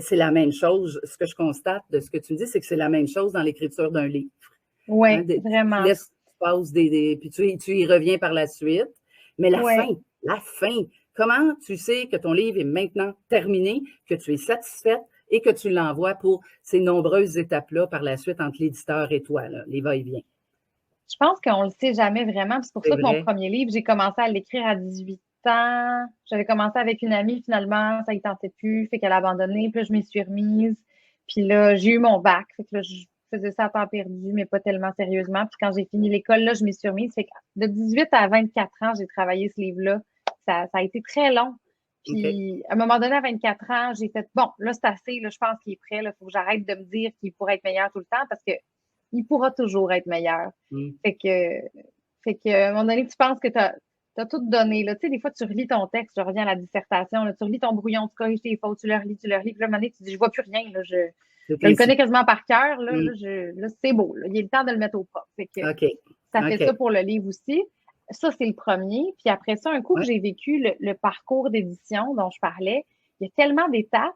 c'est la même chose. Ce que je constate de ce que tu me dis, c'est que c'est la même chose dans l'écriture d'un livre. Oui, hein? vraiment. Tu laisses, tu passes puis tu y reviens par la suite. Mais la fin, comment tu sais que ton livre est maintenant terminé, que tu es satisfaite et que tu l'envoies pour ces nombreuses étapes-là par la suite entre l'éditeur et toi, là, les va-et-vient? Je pense qu'on ne le sait jamais vraiment. C'est pour ça que mon premier livre, j'ai commencé à l'écrire à 18 ans. J'avais commencé avec une amie, finalement, ça ne tentait plus, fait qu'elle a abandonné. Puis là, je m'y suis remise. Puis là, j'ai eu mon bac. Fait que là, je faisais ça à temps perdu, mais pas tellement sérieusement. Puis quand j'ai fini l'école, là, je m'y suis remise. Fait que de 18 à 24 ans, j'ai travaillé ce livre-là. Ça a été très long. Puis à un moment donné, à 24 ans, j'ai fait, bon, là, c'est assez. Là, je pense qu'il est prêt. Il faut que j'arrête de me dire qu'il pourrait être meilleur tout le temps parce que il pourra toujours être meilleur. Fait que, à un moment donné, tu penses que tu as tout donné. Là. Tu sais, des fois, tu relis ton texte, je reviens à la dissertation, là, tu relis ton brouillon, tu corriges tes fautes, tu le relis. Puis là, à un moment donné, tu dis, je vois plus rien. Là, je le connais quasiment par cœur. Là, là c'est beau. Là. Il est le temps de le mettre au propre. Fait que ça fait ça pour le livre aussi. Ça, c'est le premier. Puis après ça, un coup que j'ai vécu le parcours d'édition dont je parlais, il y a tellement d'étapes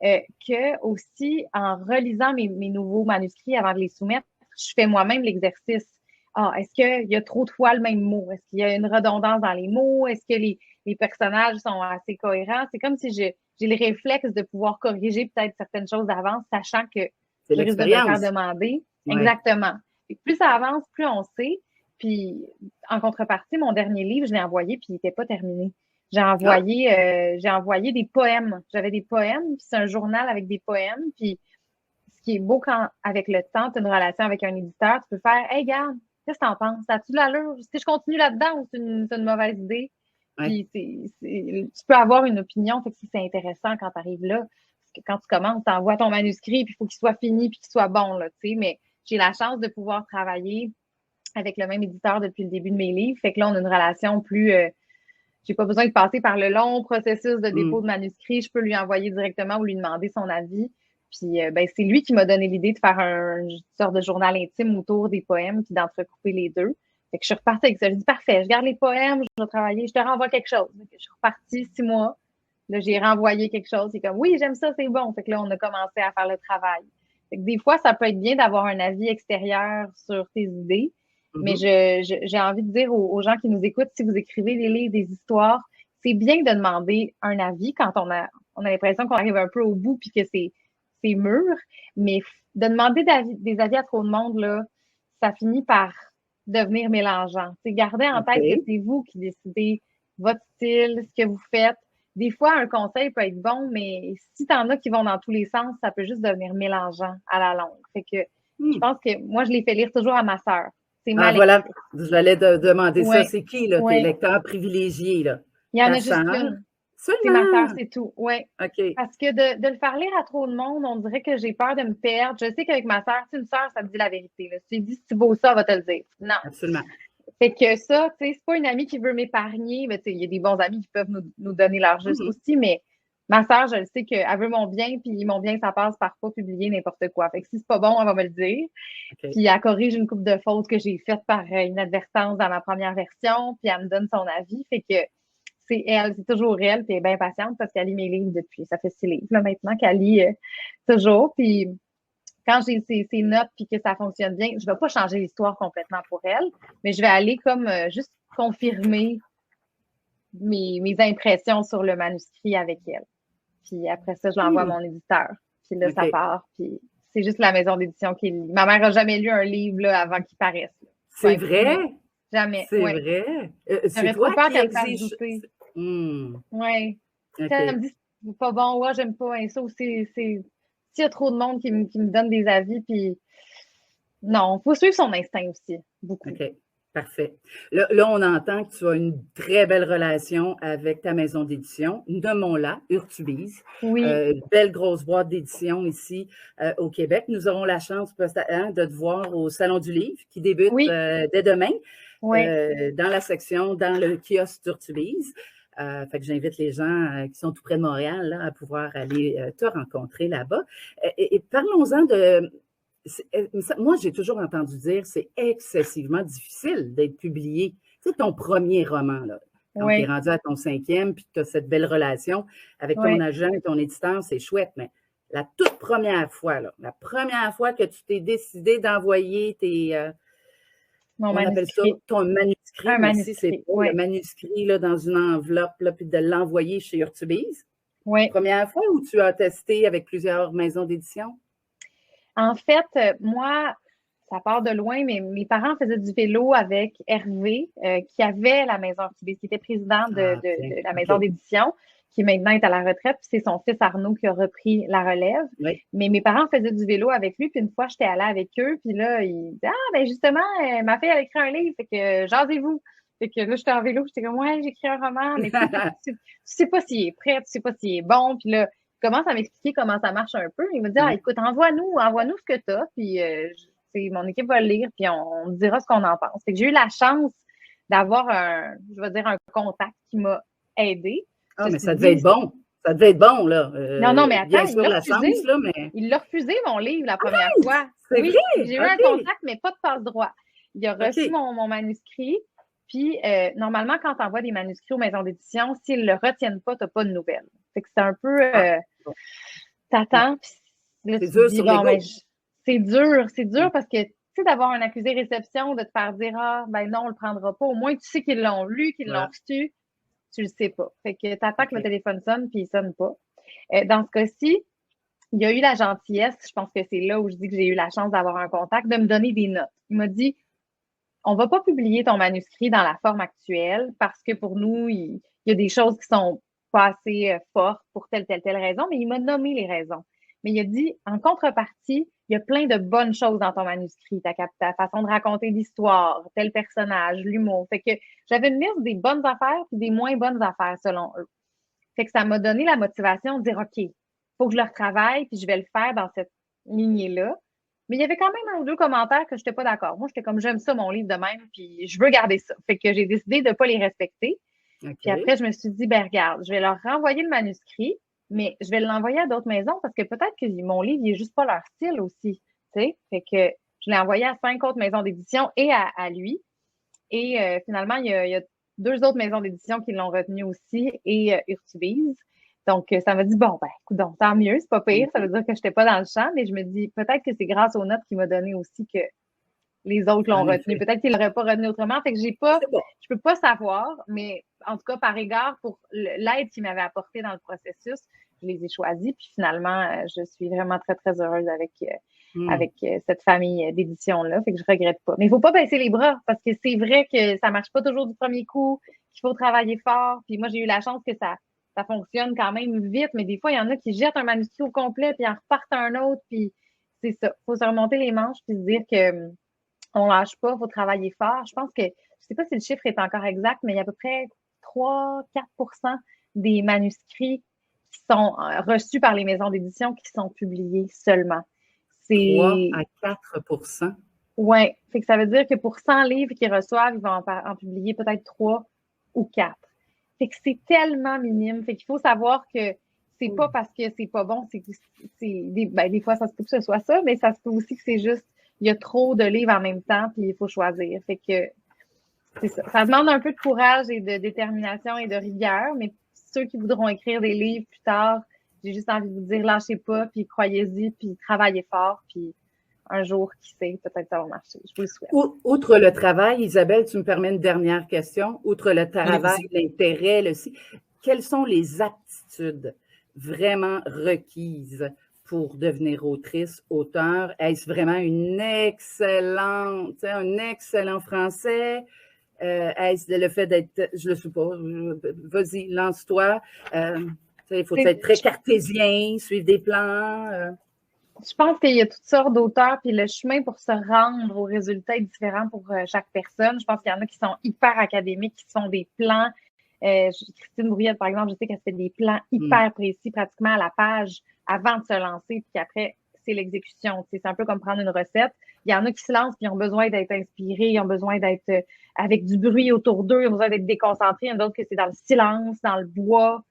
que aussi, en relisant mes nouveaux manuscrits avant de les soumettre, je fais moi-même l'exercice. Est-ce qu'il y a trop de fois le même mot? Est-ce qu'il y a une redondance dans les mots? Est-ce que les personnages sont assez cohérents? C'est comme si j'ai le réflexe de pouvoir corriger peut-être certaines choses d'avance, sachant que je risque de me faire demander. Ouais. Exactement. Et plus ça avance, plus on sait. Puis, en contrepartie, mon dernier livre, je l'ai envoyé, puis il n'était pas terminé. J'ai envoyé des poèmes. J'avais des poèmes, puis c'est un journal avec des poèmes, puis ce qui est beau quand, avec le temps, tu as une relation avec un éditeur, tu peux faire « Hey, regarde, qu'est-ce que t'en penses? As-tu de l'allure? Si je continue là-dedans ou c'est une mauvaise idée? » Puis tu peux avoir une opinion, fait que c'est intéressant quand tu arrives là. Parce que quand tu commences, tu envoies ton manuscrit, puis il faut qu'il soit fini, puis qu'il soit bon, là, tu sais. Mais j'ai la chance de pouvoir travailler avec le même éditeur depuis le début de mes livres. Fait que là, on a une relation plus... j'ai pas besoin de passer par le long processus de dépôt de manuscrit. Je peux lui envoyer directement ou lui demander son avis. Puis, c'est lui qui m'a donné l'idée de faire une sorte de journal intime autour des poèmes puis d'entrecouper les deux. Fait que je suis repartie avec ça. Je dis, parfait, je garde les poèmes, je vais travailler, je te renvoie quelque chose. Je suis repartie 6 mois. Là, j'ai renvoyé quelque chose. C'est comme, oui, j'aime ça, c'est bon. Fait que là, on a commencé à faire le travail. Fait que des fois, ça peut être bien d'avoir un avis extérieur sur tes idées. Mais j'ai envie de dire aux gens qui nous écoutent, si vous écrivez des livres, des histoires, c'est bien de demander un avis quand on a l'impression qu'on arrive un peu au bout puis que c'est mûr, mais de demander des avis à trop de monde, là, ça finit par devenir mélangeant. C'est garder en tête que c'est vous qui décidez votre style, ce que vous faites. Des fois, un conseil peut être bon, mais si t'en as qui vont dans tous les sens, ça peut juste devenir mélangeant à la longue. Fait que je pense que moi, je les fais lire toujours à ma sœur. C'est voilà, j'allais demander ça. C'est qui, là, tes lecteurs privilégiés, là? Il y en a juste une. C'est ma sœur, c'est tout. Oui. OK. Parce que de le faire lire à trop de monde, on dirait que j'ai peur de me perdre. Je sais qu'avec ma sœur, une sœur, ça me dit la vérité. Là. Si tu dis si tu beau ça, elle va te le dire. Non. Absolument. Fait que ça, tu sais, c'est pas une amie qui veut m'épargner. Mais tu sais, il y a des bons amis qui peuvent nous donner leur juste aussi, mais ma sœur, je le sais qu'elle veut mon bien, puis mon bien, ça passe par pas publier n'importe quoi. Fait que si c'est pas bon, elle va me le dire. Okay. Puis elle corrige une couple de fautes que j'ai faites par inadvertance dans ma première version, puis elle me donne son avis. Fait que c'est elle, c'est toujours elle, puis elle est bien patiente parce qu'elle lit mes livres depuis, ça fait 6 livres là, maintenant qu'elle lit toujours. Puis quand j'ai ses notes puis que ça fonctionne bien, je vais pas changer l'histoire complètement pour elle, mais je vais aller comme juste confirmer mes impressions sur le manuscrit avec elle. Puis après ça, je l'envoie à mon éditeur. Puis là, ça part. Puis c'est juste la maison d'édition qui lit. Ma mère n'a jamais lu un livre là, avant qu'il paraisse. C'est vrai? Jamais. C'est vrai? J'aurais trop peur qu'elle me fasse douter. Oui. Elle me dit c'est pas bon, ouais, j'aime pas. Ça aussi, s'il y a trop de monde qui me donne des avis, puis non, il faut suivre son instinct aussi, beaucoup. OK. Parfait. Là, on entend que tu as une très belle relation avec ta maison d'édition. Nommons-la, Urtubise. Oui, Belle grosse boîte d'édition ici au Québec. Nous aurons la chance de te voir au Salon du Livre qui débute oui, dès demain oui. dans le kiosque d'Urtubise. Fait que j'invite les gens qui sont tout près de Montréal là, à pouvoir aller te rencontrer là-bas. Et parlons-en de... Moi, j'ai toujours entendu dire que c'est excessivement difficile d'être publié. C'est ton premier roman, là. Quand tu es Oui, rendu à ton 5e, puis que tu as cette belle relation avec ton oui. agent et ton éditeur, c'est chouette. Mais la toute première fois, là, la première fois que tu t'es décidé d'envoyer Mon on appelle ça manuscrit. ton manuscrit, Un merci, c'est manuscrit, beau, oui. le manuscrit là, dans une enveloppe, là, puis de l'envoyer chez Urtubise. Oui. Première fois où tu as testé avec plusieurs maisons d'édition? En fait, moi, ça part de loin, mais mes parents faisaient du vélo avec Hervé, qui avait la maison Urtubise, qui était président Ah, de la maison OK. d'édition, qui maintenant est à la retraite, puis c'est son fils Arnaud qui a repris la relève. Oui. Mais mes parents faisaient du vélo avec lui, puis une fois, j'étais allée avec eux, puis là, ils disaient, ah, ben justement, ma fille, elle a écrit un livre, fait que jasez-vous. Fait que là, j'étais en vélo, j'étais comme, ouais, j'ai écrit un roman, mais tu sais pas s'il est prêt, tu sais pas s'il est bon, puis là, commence à m'expliquer comment ça marche un peu. Il me dit, ah, Ouais. écoute, envoie-nous ce que tu as, puis mon équipe va le lire, puis on dira ce qu'on en pense. Fait que j'ai eu la chance d'avoir je vais dire, un contact qui m'a aidé. Ah, mais Ceci ça devait dit, être bon. Ça devait être bon, là. non, mais Bien attends, il sûr, l'a la refusé. chance, là, mais. Il l'a refusé, mon livre, la première fois. C'est Oui, vrai? j'ai eu un OK. contact, mais pas de passe-droit. Il a reçu OK. mon manuscrit, puis normalement, quand tu envoies des manuscrits aux maisons d'édition, s'ils ne le retiennent pas, tu n'as pas de nouvelles. Fait que c'est un peu... Ah, bon. t'attends, puis là, C'est tu te dur dis, sur bon, l'ego. ben, c'est dur parce que, tu sais, d'avoir un accusé réception, de te faire dire, ah, ben non, on le prendra pas. Au moins, tu sais qu'ils l'ont lu, qu'ils l'ont Voilà. reçu. Tu le sais pas. Fait que t'attends que le OK. téléphone sonne, puis il sonne pas. Dans ce cas-ci, il y a eu la gentillesse, je pense que c'est là où je dis que j'ai eu la chance d'avoir un contact, de me donner des notes. Il m'a dit, on va pas publier ton manuscrit dans la forme actuelle parce que pour nous, il y a des choses qui sont pas assez fortes pour telle raison, mais il m'a nommé les raisons. Mais il a dit, en contrepartie, il y a plein de bonnes choses dans ton manuscrit, ta façon de raconter l'histoire, tel personnage, l'humour. Fait que j'avais une liste des bonnes affaires et des moins bonnes affaires selon eux. Fait que ça m'a donné la motivation de dire, OK, faut que je le retravaille, puis je vais le faire dans cette lignée-là. Mais il y avait quand même un ou deux commentaires que je n'étais pas d'accord. Moi, j'étais comme, j'aime ça, mon livre de même, puis je veux garder ça. Fait que j'ai décidé de ne pas les respecter. OK. Puis après, je me suis dit, ben regarde, je vais leur renvoyer le manuscrit, mais je vais l'envoyer à d'autres maisons parce que peut-être que mon livre, il est juste pas leur style aussi. Tu sais? Fait que je l'ai envoyé à 5 autres maisons d'édition et à lui. Et finalement, il y a 2 autres maisons d'édition qui l'ont retenu aussi et Urtubise. Donc, ça m'a dit, bon, ben, écoute, donc, tant mieux, c'est pas pire. Ça veut dire que je n'étais pas dans le champ, mais je me dis, peut-être que c'est grâce aux notes qu'il m'a donné aussi que les autres l'ont En retenu. effet. Peut-être qu'ils l'auraient pas retenu autrement. Fait que C'est bon. je peux pas savoir, mais en tout cas, par égard pour l'aide qu'ils m'avaient apportée dans le processus, je les ai choisis. Puis finalement, je suis vraiment très, très heureuse avec cette famille d'édition-là. Fait que je regrette pas. Mais il faut pas baisser les bras parce que c'est vrai que ça marche pas toujours du premier coup, qu'il faut travailler fort. Puis moi, j'ai eu la chance que ça fonctionne quand même vite, mais des fois, il y en a qui jettent un manuscrit au complet puis en repartent un autre. Puis c'est ça. Il faut se remonter les manches puis se dire que on lâche pas, il faut travailler fort. Je pense que, je sais pas si le chiffre est encore exact, mais il y a à peu près 3-4% des manuscrits qui sont reçus par les maisons d'édition qui sont publiés seulement. 3 à 4 Ouais. Fait que ça veut dire que pour 100 livres qu'ils reçoivent, ils vont en publier peut-être 3 ou 4. Fait que c'est tellement minime. Fait qu'il faut savoir que c'est pas parce que c'est pas bon, des fois, ça se peut que ce soit ça, mais ça se peut aussi que c'est juste, il y a trop de livres en même temps, puis il faut choisir. Fait que c'est ça. Ça demande un peu de courage et de détermination et de rigueur, mais ceux qui voudront écrire des livres plus tard, j'ai juste envie de vous dire, lâchez pas, puis croyez-y, puis travaillez fort, puis un jour, qui sait, peut-être ça va marcher. Je vous le souhaite. Outre le travail, Isabelle, tu me permets une dernière question. Outre le travail, l'intérêt, quelles sont les aptitudes vraiment requises pour devenir autrice, auteur? Est-ce vraiment un excellent français? Est-ce le fait d'être, je ne le sais pas, vas-y, lance-toi. Il faut être très cartésien, suivre des plans. Je pense qu'il y a toutes sortes d'auteurs, puis le chemin pour se rendre au résultat est différent pour chaque personne. Je pense qu'il y en a qui sont hyper académiques, qui font des plans. Christine Brouillette, par exemple, je sais qu'elle fait des plans hyper précis, pratiquement à la page, avant de se lancer, puis après, c'est l'exécution. C'est un peu comme prendre une recette. Il y en a qui se lancent, puis ils ont besoin d'être inspirés, ils ont besoin d'être avec du bruit autour d'eux, ils ont besoin d'être déconcentrés. Il y en a d'autres que c'est dans le silence, dans le bois,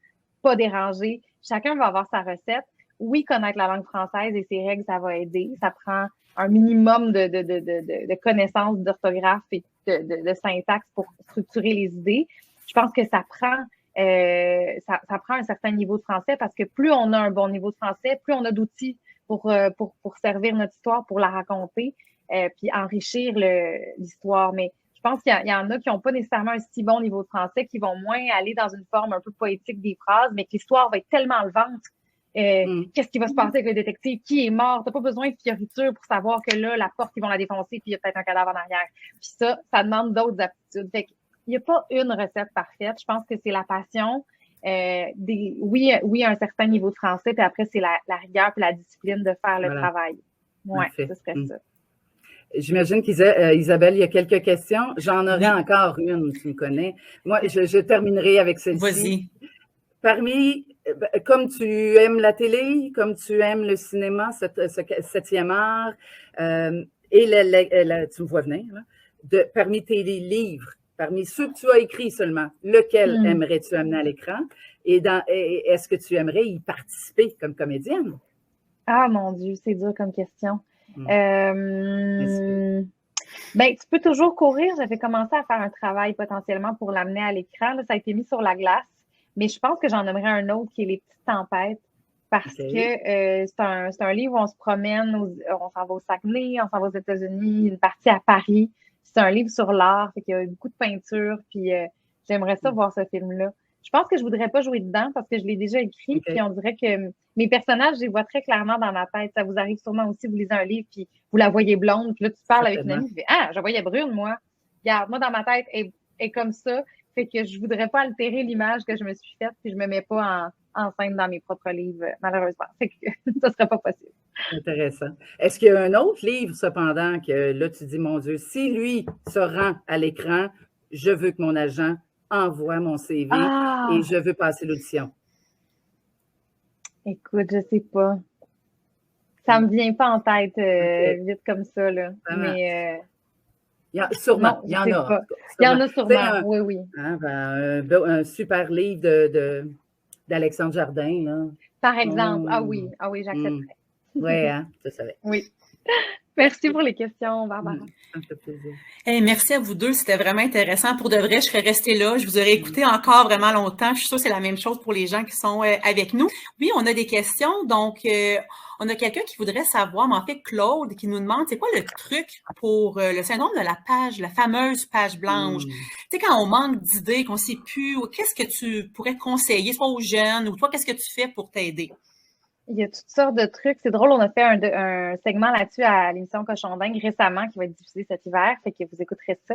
pas dérangé. Chacun va avoir sa recette. Oui, connaître la langue française et ses règles, ça va aider. Ça prend un minimum de connaissances d'orthographe et de syntaxe pour structurer les idées. Je pense que ça prend un certain niveau de français parce que plus on a un bon niveau de français, plus on a d'outils pour servir notre histoire, pour la raconter, puis enrichir l'histoire. Mais je pense qu'il y en a qui n'ont pas nécessairement un si bon niveau de français, qui vont moins aller dans une forme un peu poétique des phrases, mais que l'histoire va être tellement levante. Qu'est-ce qui va se passer avec le détective? Qui est mort? T'as pas besoin de fioriture pour savoir que là, la porte, ils vont la défoncer, puis il y a peut-être un cadavre en arrière. Puis ça demande d'autres aptitudes. Fait qu'il n'y a pas une recette parfaite. Je pense que c'est la passion. Oui, un certain niveau de français, puis après, c'est la rigueur et la discipline de faire le travail. Oui, ce serait ça. J'imagine qu'Isabelle, il y a quelques questions. J'en aurais encore une, tu me connais. Moi, je terminerai avec celle-ci. Vas-y. Comme tu aimes la télé, comme tu aimes le cinéma, ce 7e art, et tu me vois venir, là, parmi tes livres, parmi ceux que tu as écrits seulement, lequel aimerais-tu amener à l'écran? Et est-ce que tu aimerais y participer comme comédienne? Ah, mon Dieu, c'est dur comme question. Ben, tu peux toujours courir. J'avais commencé à faire un travail potentiellement pour l'amener à l'écran. Là, ça a été mis sur la glace. Mais je pense que j'en aimerais un autre qui est Les Petites Tempêtes parce que c'est un livre où on se promène, on s'en va au Saguenay, on s'en va aux États-Unis, une partie à Paris. C'est un livre sur l'art, fait qu'il y a beaucoup de peinture, puis j'aimerais ça voir ce film-là. Je pense que je voudrais pas jouer dedans parce que je l'ai déjà écrit, puis on dirait que mes personnages, je les vois très clairement dans ma tête. Ça vous arrive sûrement aussi, vous lisez un livre, puis vous la voyez blonde, puis là, tu parles avec une amie, tu fais « Ah, je la voyais brune, moi! » Regarde, moi, dans ma tête, elle est comme ça. Fait que je voudrais pas altérer l'image que je me suis faite si je me mets pas en scène dans mes propres livres, malheureusement. Fait que ça serait pas possible. Intéressant. Est-ce qu'il y a un autre livre, cependant, que là, tu dis, mon Dieu, si lui se rend à l'écran, je veux que mon agent envoie mon CV et je veux passer l'audition? Écoute, je sais pas. Ça me vient pas en tête vite comme ça, là. Mais sûrement, il y en a. Pas. Il y en a sûrement, oui. Un super livre d'Alexandre Jardin, là. Par exemple. Ah oui, j'accepterais. Oui, je savais. Oui. Merci pour les questions, Barbara. Ça me fait plaisir. Merci à vous deux, c'était vraiment intéressant. Pour de vrai, je serais restée là, je vous aurais écouté encore vraiment longtemps. Je suis sûre que c'est la même chose pour les gens qui sont avec nous. Oui, on a des questions, donc on a quelqu'un qui voudrait savoir, mais en fait Claude, qui nous demande, c'est quoi le truc pour le syndrome de la fameuse page blanche? Tu sais, quand on manque d'idées, qu'on ne sait plus, qu'est-ce que tu pourrais conseiller, soit aux jeunes, ou toi, qu'est-ce que tu fais pour t'aider? Il y a toutes sortes de trucs. C'est drôle, on a fait un segment là-dessus à l'émission Cochon Dingue récemment qui va être diffusé cet hiver, fait que vous écouterez ça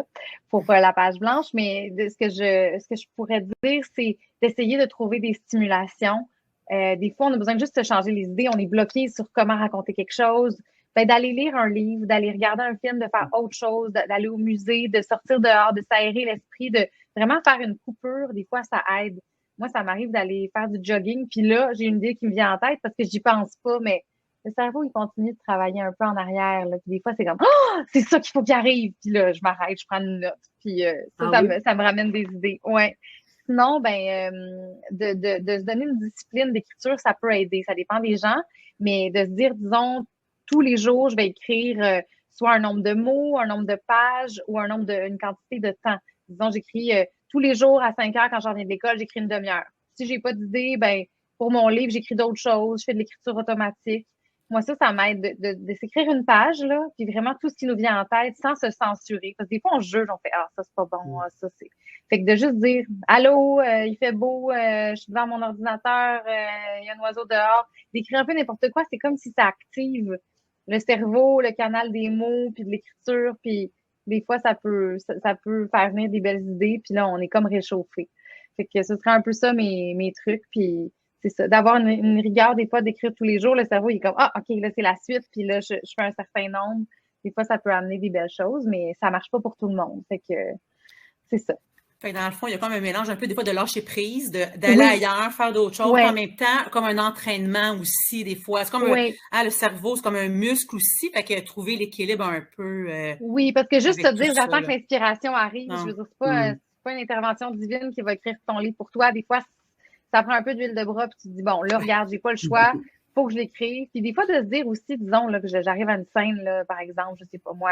pour la page blanche. Mais ce que je pourrais dire, c'est d'essayer de trouver des stimulations. Des fois, on a besoin de juste de changer les idées. On est bloqué sur comment raconter quelque chose. Ben, d'aller lire un livre, d'aller regarder un film, de faire autre chose, d'aller au musée, de sortir dehors, de s'aérer l'esprit, de vraiment faire une coupure. Des fois, ça aide. Moi, ça m'arrive d'aller faire du jogging, puis là, j'ai une idée qui me vient en tête parce que j'y pense pas, mais le cerveau, il continue de travailler un peu en arrière. Là. Puis des fois, c'est comme « Oh, c'est ça qu'il faut qu'il arrive! » Puis là, je m'arrête, je prends une note. Puis ça me ramène des idées. Ouais. Sinon, de se donner une discipline d'écriture, ça peut aider. Ça dépend des gens, mais de se dire, disons, tous les jours, je vais écrire soit un nombre de mots, un nombre de pages ou une quantité de temps. Disons, j'écris tous les jours à 5 heures quand j'en viens de l'école, j'écris une demi-heure. Si j'ai pas d'idée, pour mon livre, j'écris d'autres choses, je fais de l'écriture automatique. Moi, ça m'aide de s'écrire une page, là, puis vraiment tout ce qui nous vient en tête sans se censurer. Parce que des fois, on juge, on fait « Ah, ça, c'est pas bon, ça, c'est... » Fait que de juste dire « Allô, il fait beau, je suis devant mon ordinateur, il y a un oiseau dehors. » D'écrire un peu n'importe quoi, c'est comme si ça active le cerveau, le canal des mots, puis de l'écriture, puis des fois, ça peut faire venir des belles idées, puis là, on est comme réchauffé. Fait que ce serait un peu ça mes trucs, puis c'est ça, d'avoir une rigueur des fois d'écrire tous les jours. Le cerveau, il est comme, ah, OK, là, c'est la suite, puis là, je fais un certain nombre. Des fois, ça peut amener des belles choses, mais ça marche pas pour tout le monde. Fait que c'est ça. Fait que dans le fond, il y a comme un mélange un peu des fois de lâcher prise, d'aller ailleurs, faire d'autres choses, Ouais. en même temps, comme un entraînement aussi, des fois. C'est comme le cerveau, c'est comme un muscle aussi, fait que trouver l'équilibre un peu. Oui, parce que juste avec te dire, tout ça, j'attends là. que l'inspiration arrive, Non. je veux dire, c'est pas une intervention divine qui va écrire ton livre pour toi. Des fois, ça prend un peu d'huile de bras, puis tu te dis, bon, là, regarde, j'ai pas le choix, faut que je l'écrive. Puis des fois, de se dire aussi, disons, là, que j'arrive à une scène, là, par exemple, je sais pas moi,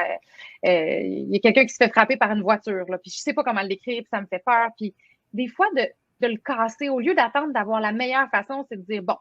il y a quelqu'un qui se fait frapper par une voiture, là, puis je sais pas comment l'écrire, puis ça me fait peur. Puis des fois, de le casser, au lieu d'attendre d'avoir la meilleure façon, c'est de dire, bon,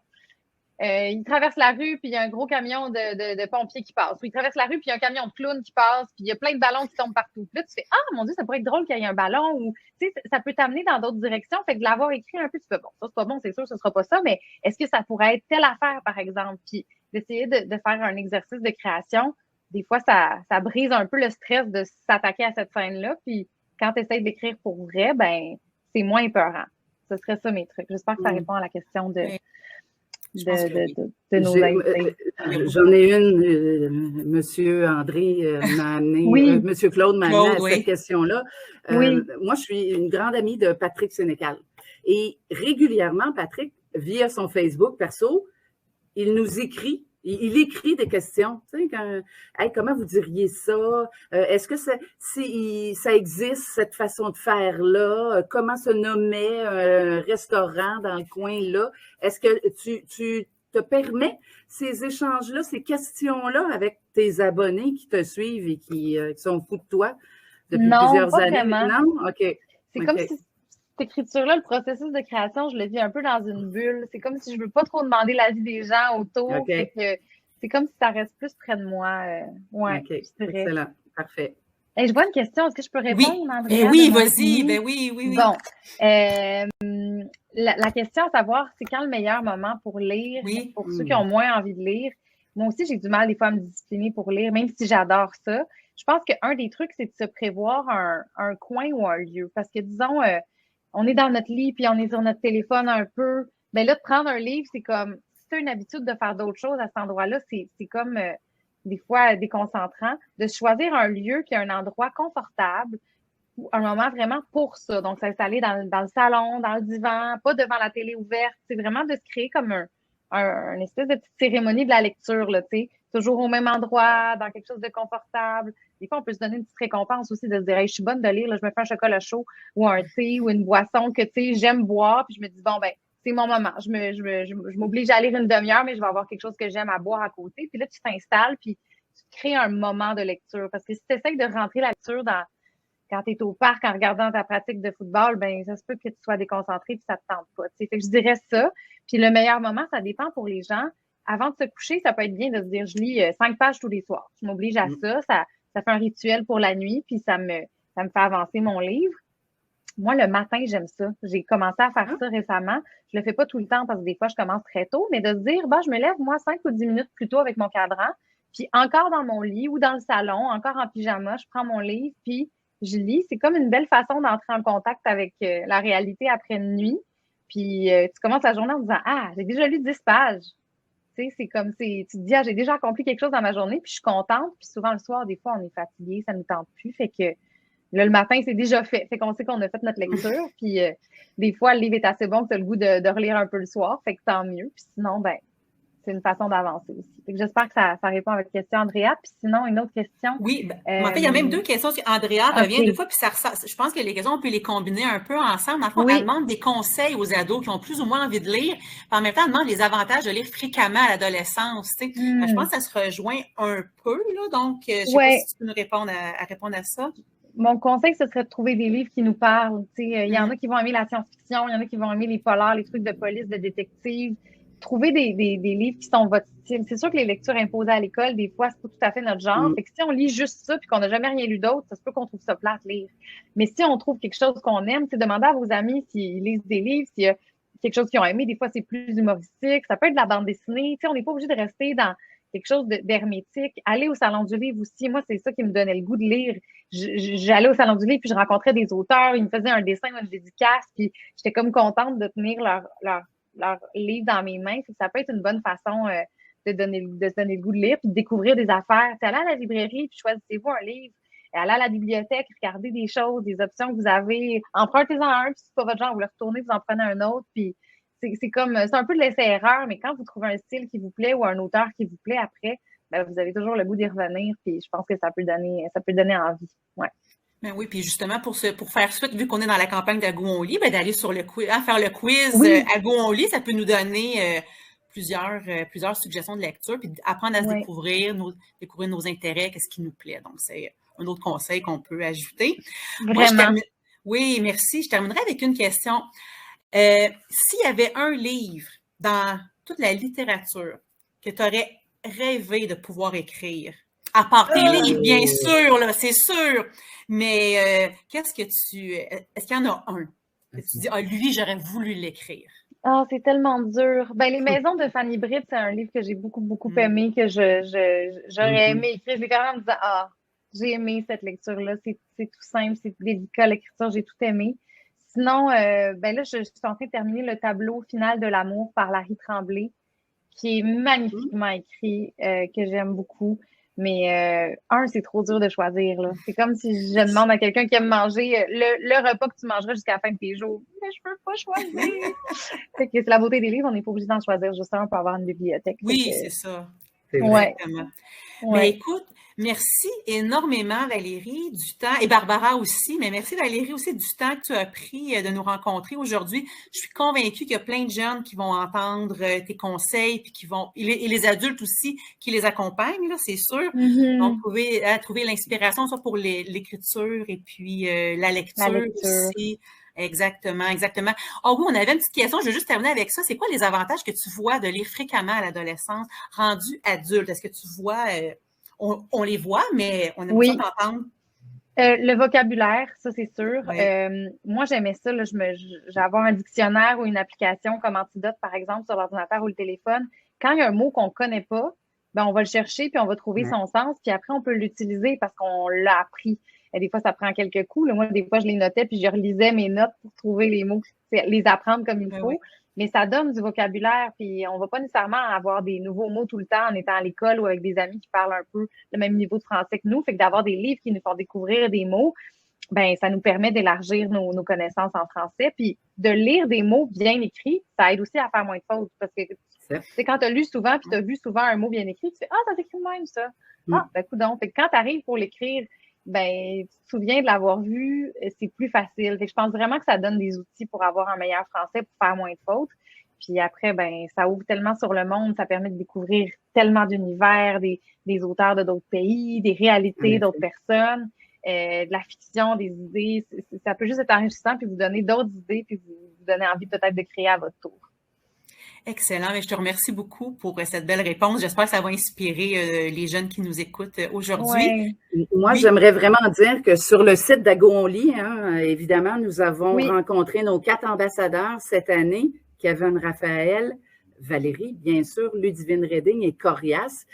il traverse la rue, puis il y a un gros camion de pompiers qui passe. Ou il traverse la rue, puis il y a un camion de clowns qui passe, puis il y a plein de ballons qui tombent partout. Puis là, tu fais, ah, mon Dieu, ça pourrait être drôle qu'il y ait un ballon, ou, tu sais, ça peut t'amener dans d'autres directions. Fait que de l'avoir écrit un peu, tu fais, bon, ça, c'est pas bon, c'est sûr, ce sera pas ça, mais est-ce que ça pourrait être telle affaire, par exemple? Puis d'essayer de faire un exercice de création. Des fois, ça brise un peu le stress de s'attaquer à cette scène-là. Puis quand tu essaies d'écrire pour vrai, ben, c'est moins épeurant. Ce serait ça mes trucs. J'espère que ça répond à la question de nos invités. J'en ai une, Monsieur André m'a amené, Monsieur Claude m'a amené à cette question-là. Moi, je suis une grande amie de Patrick Sénécal. Et régulièrement, Patrick, via son Facebook perso, il nous écrit. Il écrit des questions. Tu sais, hey, comment vous diriez ça? Est-ce que ça existe, cette façon de faire-là? Comment se nommait un restaurant dans le coin-là? Est-ce que tu te permets ces échanges-là, ces questions-là avec tes abonnés qui te suivent et qui sont fous de toi depuis plusieurs années maintenant? OK. C'est comme si cette écriture-là, le processus de création, je le vis un peu dans une bulle. C'est comme si je veux pas trop demander l'avis des gens autour. Okay. C'est comme si ça reste plus près de moi. OK, excellent. Parfait. Hey, je vois une question. Est-ce que je peux répondre, Andrea? Oui, vas-y. Ben oui. Bon. La question à savoir, c'est quand le meilleur moment pour lire, pour ceux qui ont moins envie de lire. Moi aussi, j'ai du mal des fois à me discipliner pour lire, même si j'adore ça. Je pense qu'un des trucs, c'est de se prévoir un coin ou un lieu. Parce que, disons, on est dans notre lit, puis on est sur notre téléphone un peu. Ben là, de prendre un livre, c'est comme, si tu as une habitude de faire d'autres choses à cet endroit-là, c'est comme des fois déconcentrant. De choisir un lieu qui est un endroit confortable, ou un moment vraiment pour ça. Donc, s'installer dans le salon, dans le divan, pas devant la télé ouverte. C'est vraiment de se créer comme une espèce de petite cérémonie de la lecture, là, tu sais. Toujours au même endroit, dans quelque chose de confortable. Des fois, on peut se donner une petite récompense aussi de se dire, hey, je suis bonne de lire, là, je me fais un chocolat chaud ou un thé ou une boisson que, tu sais, j'aime boire. Puis je me dis, bon, ben, c'est mon moment. Je m'oblige à lire une demi-heure, mais je vais avoir quelque chose que j'aime à boire à côté. Puis là, tu t'installes, puis tu crées un moment de lecture. Parce que si tu essaies de rentrer la lecture quand tu es au parc en regardant ta pratique de football, ben ça se peut que tu sois déconcentré puis ça te tente pas. Fait que je dirais ça. Puis le meilleur moment, ça dépend pour les gens. Avant de se coucher, ça peut être bien de se dire, je lis 5 pages tous les soirs. Je m'oblige à ça. Ça fait un rituel pour la nuit, puis ça me fait avancer mon livre. Moi, le matin, j'aime ça. J'ai commencé à faire ça récemment. Je le fais pas tout le temps parce que des fois, je commence très tôt, mais de se dire, bah, je me lève, moi, 5 ou 10 minutes plus tôt avec mon cadran, puis encore dans mon lit ou dans le salon, encore en pyjama, je prends mon livre, puis je lis. C'est comme une belle façon d'entrer en contact avec la réalité après une nuit. Puis tu commences la journée en disant, ah, j'ai déjà lu 10 pages. Tu sais, c'est comme si tu te dis, ah, j'ai déjà accompli quelque chose dans ma journée, puis je suis contente. Puis souvent, le soir, des fois, on est fatigué, ça ne nous tente plus. Fait que là, le matin, c'est déjà fait. Fait qu'on sait qu'on a fait notre lecture. Puis des fois, le livre est assez bon que tu as le goût de relire un peu le soir. Fait que tant mieux. Puis sinon, ben, c'est une façon d'avancer aussi. Fait que j'espère que ça répond à votre question, Andrea. Puis sinon, une autre question. Oui, en fait, il y a même 2 questions. Andrea revient 2 fois, puis je pense que les questions, on peut les combiner un peu ensemble. En fait, elle demande des conseils aux ados qui ont plus ou moins envie de lire. Puis en même temps, elle demande les avantages de lire fréquemment à l'adolescence. Tu sais. Je pense que ça se rejoint un peu, là. Donc, je ne sais pas si tu peux nous répondre à ça. Mon conseil, ce serait de trouver des livres qui nous parlent. Il y en a qui vont aimer la science-fiction, il y en a qui vont aimer les polars, les trucs de police, de détective. Trouver des livres qui sont votre style. C'est sûr que les lectures imposées à l'école, des fois, c'est pas tout à fait notre genre. Fait que si on lit juste ça puis qu'on n'a jamais rien lu d'autre, ça se peut qu'on trouve ça plate lire. Mais si on trouve quelque chose qu'on aime, c'est demander à vos amis s'ils lisent des livres, s'il y a quelque chose qu'ils ont aimé. Des fois, c'est plus humoristique. Ça peut être de la bande dessinée. On n'est pas obligé de rester dans quelque chose d'hermétique. Aller au Salon du livre aussi. Moi, c'est ça qui me donnait le goût de lire. J'allais au Salon du livre puis je rencontrais des auteurs. Ils me faisaient un dessin, une dédicace. Puis j'étais comme contente de tenir leur leur livre dans mes mains, c'est que ça peut être une bonne façon de se donner le goût de lire, puis de découvrir des affaires. Allez à la librairie, puis choisissez-vous un livre. Allez à la bibliothèque, regardez des choses, des options que vous avez. Empruntez-en un, puis si c'est pas votre genre, vous le retournez, vous en prenez un autre. Puis c'est un peu de l'essai-erreur, mais quand vous trouvez un style qui vous plaît ou un auteur qui vous plaît après, ben, vous avez toujours le goût d'y revenir. Puis je pense que ça peut donner envie. Ouais. Ben oui, puis justement, pour faire suite, vu qu'on est dans la campagne d'Agou on lit, ben d'aller sur le quiz, faire le quiz Agou on lit, ça peut nous donner plusieurs suggestions de lecture, puis apprendre à se découvrir nos intérêts, qu'est-ce qui nous plaît. Donc, c'est un autre conseil qu'on peut ajouter. Vraiment. Oui, merci. Je terminerai avec une question. S'il y avait un livre dans toute la littérature que tu aurais rêvé de pouvoir écrire, à part tes livres, bien sûr, là, c'est sûr. Mais est-ce qu'il y en a un que tu dis, lui, j'aurais voulu l'écrire? Ah, c'est tellement dur. Ben, Les Maisons de Fanny Britt, c'est un livre que j'ai beaucoup aimé, que j'aurais aimé écrire. Je l'ai quand même en me disant, j'ai aimé cette lecture-là. C'est tout simple, c'est délicat, l'écriture, j'ai tout aimé. Sinon, ben là, je suis en train de terminer le tableau final de l'amour par Larry Tremblay, qui est magnifiquement écrit, que j'aime beaucoup. Mais c'est trop dur de choisir. Là. C'est comme si je demande à quelqu'un qui aime manger le repas que tu mangeras jusqu'à la fin de tes jours. Mais je peux pas choisir. Fait que c'est la beauté des livres, on n'est pas obligé d'en choisir juste un pour avoir une bibliothèque. Oui, c'est ça. Exactement. Mais écoute, merci énormément Valérie du temps, et Barbara aussi, mais merci Valérie aussi du temps que tu as pris de nous rencontrer aujourd'hui. Je suis convaincue qu'il y a plein de jeunes qui vont entendre tes conseils, puis et les adultes aussi qui les accompagnent, là, c'est sûr. Donc, trouver l'inspiration, soit pour l'écriture et puis la lecture aussi. Exactement. Ah oui, on avait une petite question, je vais juste terminer avec ça. C'est quoi les avantages que tu vois de lire fréquemment à l'adolescence, rendu adulte? Est-ce que tu vois, on les voit, mais on aime ça d'entendre? Le vocabulaire, ça c'est sûr. Moi, j'aimais ça. J'avais un dictionnaire ou une application comme Antidote, par exemple, sur l'ordinateur ou le téléphone. Quand il y a un mot qu'on ne connaît pas, ben, on va le chercher, puis on va trouver son sens, puis après, on peut l'utiliser parce qu'on l'a appris. Et des fois, ça prend quelques coups. Là. Moi, des fois, je les notais, puis je relisais mes notes pour trouver les mots, les apprendre comme il faut. Mais ça donne du vocabulaire, puis on va pas nécessairement avoir des nouveaux mots tout le temps en étant à l'école ou avec des amis qui parlent un peu le même niveau de français que nous. Fait que d'avoir des livres qui nous font découvrir des mots, ben ça nous permet d'élargir nos connaissances en français. Puis de lire des mots bien écrits, ça aide aussi à faire moins de fautes. Parce que c'est quand tu as lu souvent, puis tu as vu souvent un mot bien écrit, tu fais ça s'écrit même, ça. Ben coudonc. Fait que quand tu arrives pour l'écrire, ben, tu te souviens de l'avoir vu, c'est plus facile. Fait que je pense vraiment que ça donne des outils pour avoir un meilleur français, pour faire moins de fautes. Puis après, ben, ça ouvre tellement sur le monde, ça permet de découvrir tellement d'univers, des auteurs de d'autres pays, des réalités d'autres personnes, de la fiction, des idées. Ça peut juste être enrichissant, puis vous donner d'autres idées, puis vous donner envie peut-être de créer à votre tour. Excellent. Mais je te remercie beaucoup pour cette belle réponse. J'espère que ça va inspirer les jeunes qui nous écoutent aujourd'hui. Moi, j'aimerais vraiment dire que sur le site d'Agou on lit, évidemment, nous avons rencontré nos 4 ambassadeurs cette année, Kevin Raphaël, Valérie, bien sûr, Ludivine Redding et Corias,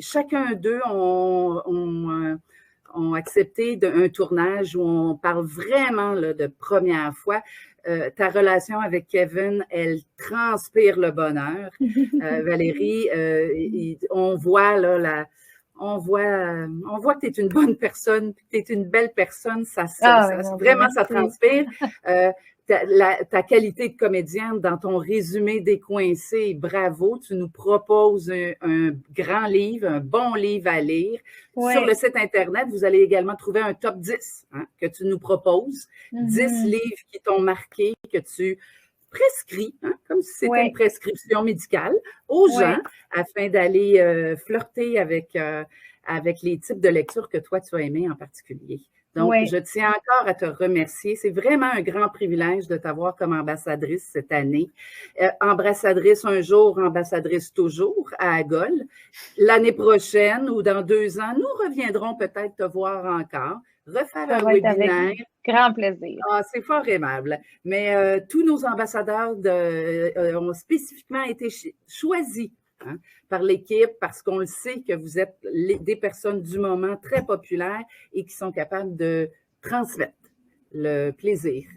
chacun d'eux ont accepté un tournage où on parle vraiment là, de première fois. Ta relation avec Kevin, elle transpire le bonheur. Valérie, on voit là on voit que tu es une bonne personne, que tu es une belle personne, vraiment ça transpire. Ta qualité de comédienne dans ton résumé décoincé, bravo, tu nous proposes un grand livre, un bon livre à lire. Sur le site Internet, vous allez également trouver un top 10 que tu nous proposes, 10 livres qui t'ont marqué, que tu prescrit, comme si c'était une prescription médicale aux gens afin d'aller flirter avec les types de lectures que toi, tu as aimé en particulier. Donc, je tiens encore à te remercier. C'est vraiment un grand privilège de t'avoir comme ambassadrice cette année. Ambassadrice un jour, ambassadrice toujours à Agol. L'année prochaine ou dans 2 ans, nous reviendront peut-être te voir encore, refaire un webinaire. Avec grand plaisir. C'est fort aimable. Mais tous nos ambassadeurs ont spécifiquement été choisis par l'équipe parce qu'on le sait que vous êtes des personnes du moment très populaires et qui sont capables de transmettre le plaisir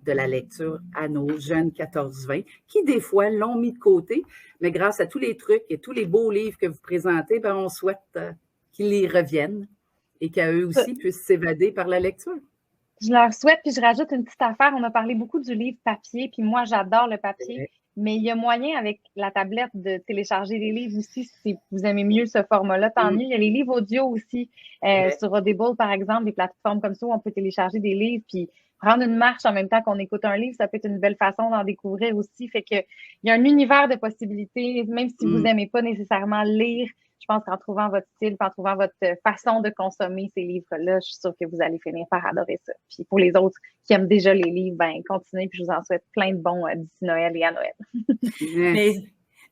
de la lecture à nos jeunes 14-20 qui, des fois, l'ont mis de côté, mais grâce à tous les trucs et tous les beaux livres que vous présentez, ben, on souhaite qu'ils y reviennent et qu'à eux aussi puissent s'évader par la lecture. Je leur souhaite, puis je rajoute une petite affaire. On a parlé beaucoup du livre papier, puis moi, j'adore le papier, mais il y a moyen avec la tablette de télécharger les livres aussi si vous aimez mieux ce format-là. Tant mieux. Il y a les livres audio aussi sur Audible, par exemple, des plateformes comme ça où on peut télécharger des livres, puis prendre une marche en même temps qu'on écoute un livre, ça peut être une belle façon d'en découvrir aussi. Fait que il y a un univers de possibilités, même si vous n'aimez pas nécessairement lire. Je pense qu'en trouvant votre style, en trouvant votre façon de consommer ces livres-là, je suis sûre que vous allez finir par adorer ça. Puis pour les autres qui aiment déjà les livres, ben continuez, puis je vous en souhaite plein de bons d'ici Noël et à Noël.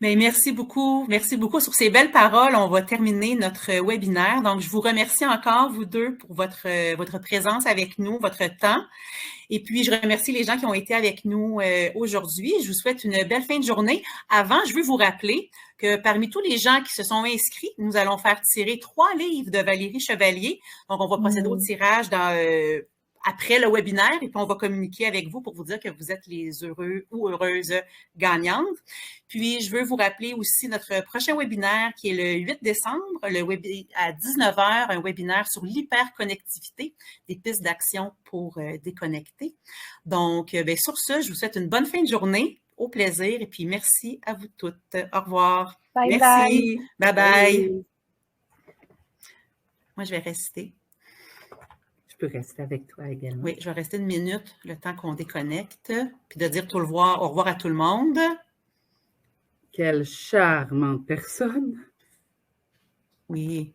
Mais merci beaucoup. Merci beaucoup. Sur ces belles paroles, on va terminer notre webinaire. Donc, je vous remercie encore, vous deux, pour votre présence avec nous, votre temps. Et puis, je remercie les gens qui ont été avec nous aujourd'hui. Je vous souhaite une belle fin de journée. Avant, je veux vous rappeler que parmi tous les gens qui se sont inscrits, nous allons faire tirer 3 livres de Valérie Chevalier. Donc, on va procéder au tirage après le webinaire et puis on va communiquer avec vous pour vous dire que vous êtes les heureux ou heureuses gagnantes. Puis, je veux vous rappeler aussi notre prochain webinaire qui est le 8 décembre, à 19h, un webinaire sur l'hyperconnectivité, des pistes d'action pour déconnecter. Donc, sur ce, je vous souhaite une bonne fin de journée, au plaisir et puis merci à vous toutes. Au revoir. Bye merci. Bye. Bye. Moi, je vais rester. Je peux rester avec toi également. Oui, je vais rester 1 minute, le temps qu'on déconnecte, puis de dire au revoir à tout le monde. Quelle charmante personne! Oui.